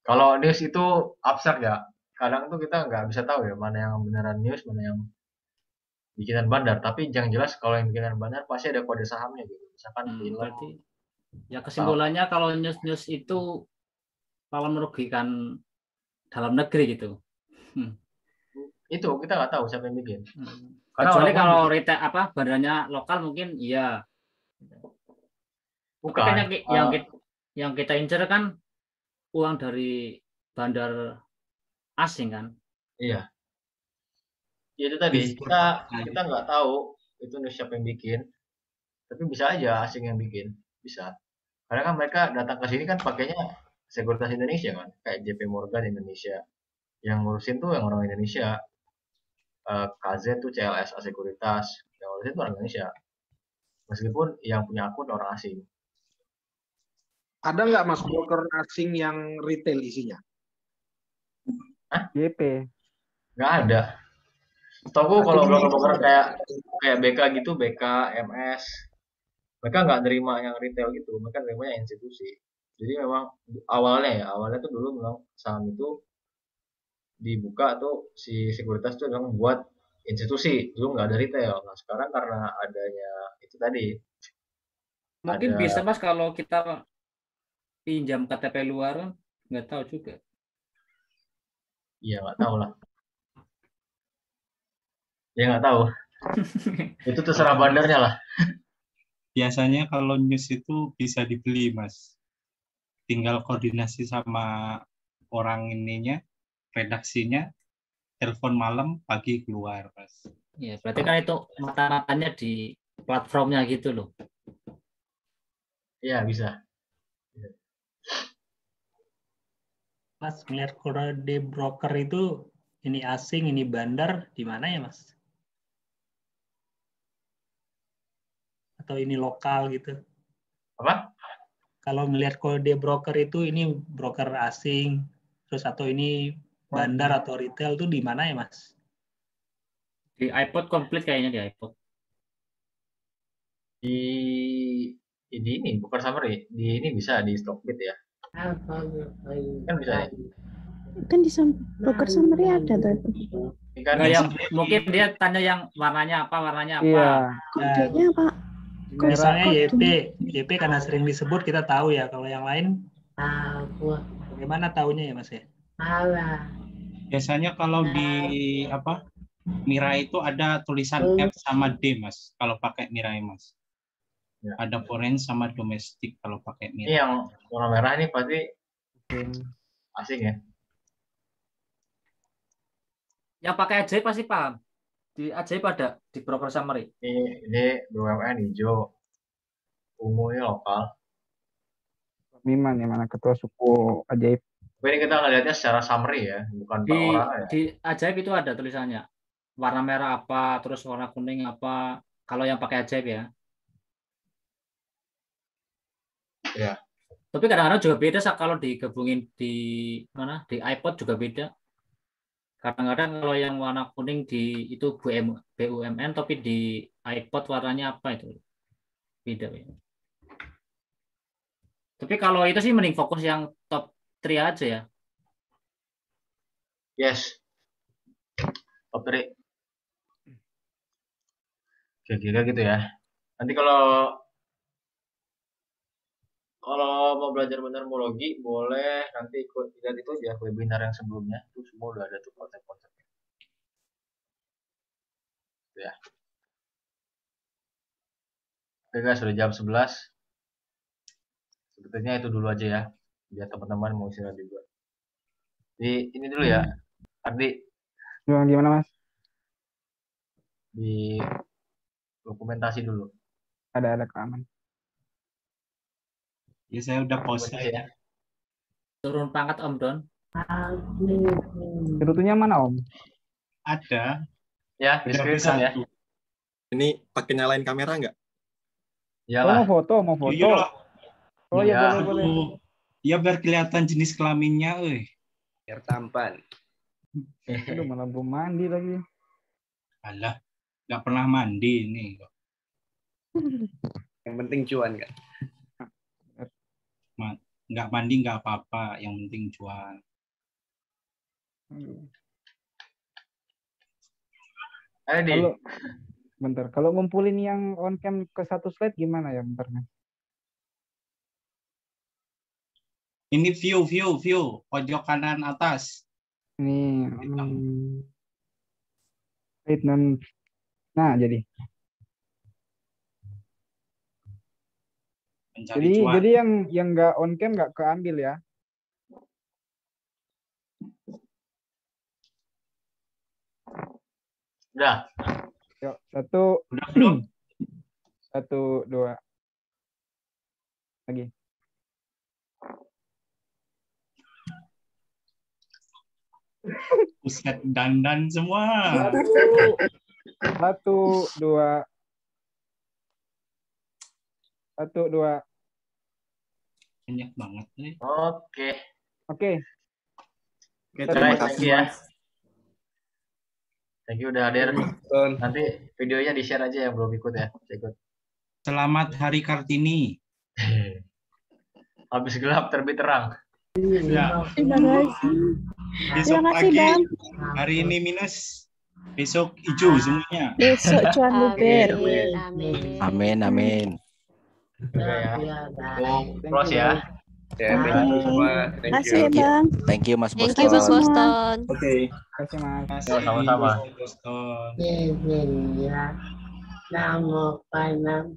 Kalau news itu absurd ya. Kadang tuh kita nggak bisa tahu ya mana yang beneran news, mana yang bikinan bandar. Tapi yang jelas kalau yang bikinan bandar pasti ada kode sahamnya gitu. Misalkan film. Berarti ya kesimpulannya kalau news itu kalau merugikan dalam negeri gitu. Itu kita nggak tahu siapa yang bikin. Kecuali kalau retail bandarnya lokal mungkin iya. Bukan. Kan yang kita incer kan uang dari bandar asing kan. Iya. Ya itu tadi kita nggak tahu itu news siapa yang bikin. Tapi bisa aja asing yang bikin, bisa. Karena kan mereka datang ke sini kan pakainya Sekuritas Indonesia kan, kayak JP Morgan Indonesia. Yang ngurusin tuh yang orang Indonesia. KZ tuh CLSA Sekuritas, yang ngurusin tuh orang Indonesia. Meskipun yang punya akun orang asing. Ada nggak Mas broker asing yang retail isinya? Hah? JP. Nggak ada. Setahu kalau broker-broker kayak BK gitu, BK, MS, mereka nggak nerima yang retail gitu, mereka nerimanya institusi. Jadi memang awalnya tuh dulu memang saham itu dibuka tuh si sekuritas tuh memang buat institusi, dulu nggak ada retail. Nah sekarang karena adanya itu tadi. Mungkin bisa Mas kalau kita pinjam KTP luar kan nggak tahu juga. Iya nggak tahu lah. Ya nggak tahu. Itu terserah bandarnya lah. Biasanya kalau news itu bisa dibeli Mas. Tinggal koordinasi sama orang ininya, redaksinya, telepon malam, pagi keluar Mas. Ya berarti kan itu mata-matanya di platformnya gitu loh. Iya bisa. Mas melihat kode broker itu ini asing, ini bandar, di mana ya Mas? Atau ini lokal gitu? Apa? Kalau melihat kode broker itu ini broker asing, terus atau ini bandar atau retail itu di mana ya Mas? Di iPod komplit kayaknya di iPod. Di ini bukan summary, di ini bisa di Stockbit ya. Kan bisa ya. Kan di broker summary ada tuh. Kan yang mungkin dia tanya yang warnanya apa. Iya. Kodenya apa? Misalnya YP karena sering disebut kita tahu ya. Kalau yang lain, bagaimana tahunya ya Mas ya? Biasanya kalau di Mirai itu ada tulisan F sama D Mas. Kalau pakai Mirai Mas. Ya. Ada foreign sama domestik kalau pakai Mirai. Ini yang warna merah ini pasti asing ya. Yang pakai ajaib pasti paham. Di ajaib ada di broker summary. Ini BUMN hijau. Ungu ini lokal. Miman yang mana ketua suku ajaib. Tapi ini kita ngelihatnya secara summary ya, bukan per orang ya. Di ajaib itu ada tulisannya. Warna merah apa, terus warna kuning apa. Kalau yang pakai ajaib ya. Ya. Tapi kadang-kadang juga beda kalau digabungin di iPod juga beda. Kadang-kadang kalau yang warna kuning itu BUMN, tapi di iPod warnanya apa itu beda ya. Tapi kalau itu sih mending fokus yang top 3 aja ya. Yes. Top 3. Kira-kira gitu ya. Nanti kalau mau belajar benermologi boleh nanti ikut lihat itu aja webinar yang sebelumnya, itu semua udah ada tuh konsep-konsepnya. Ya. Oke guys, sudah jam 11. Sebetulnya itu dulu aja ya, biar teman-teman mau istirahat juga. Di ini dulu ya, Ardi, Gimana Mas? di dokumentasi dulu. Ada keaman. Ya saya udah post Dokumentasi ya. Turun pangkat Om Don. Cerutunya mana Om? ada. Ya, di Udah screenshot ya. satu. Ini pakai nyalain kamera nggak? Oh, Iyalah. mau foto. Iya. Oh ya Iya. boleh. Ya biar kelihatan jenis kelaminnya, Biar tampan. Aduh malah belum mandi lagi. Alah, nggak pernah mandi ini. Yang penting cuan kan. Nggak mandi nggak apa-apa, yang penting cuan. Kalau ngumpulin yang on cam ke satu slide gimana ya bentar Mas? Ini view pojok kanan atas. Ini nah jadi. Mencari cuan. Jadi yang nggak on cam nggak keambil ya? Udah. Yuk, 1, Udah belum? 1, 2. Lagi. Buset, dandan semua. 1, 2. 1, 2. Banyak banget nih. Oke. Terima kasih ya. Mas. Thank you udah hadir. Nanti videonya di-share aja yang belum ikut ya. Ikut. Selamat Hari Kartini. Habis gelap terbit terang. Ya. Terima kasih. Besok Terima kasih, pagi, Bang. hari ini minus, besok hijau semuanya. Besok cuan luber. Amin. Oke ya. Close ya. Ya, thank you semua. Terima kasih ya, Bang. Thank you Mas Thank you, Mas Boston. Oke. Terima kasih Mas. Sama-sama. Namo Panam.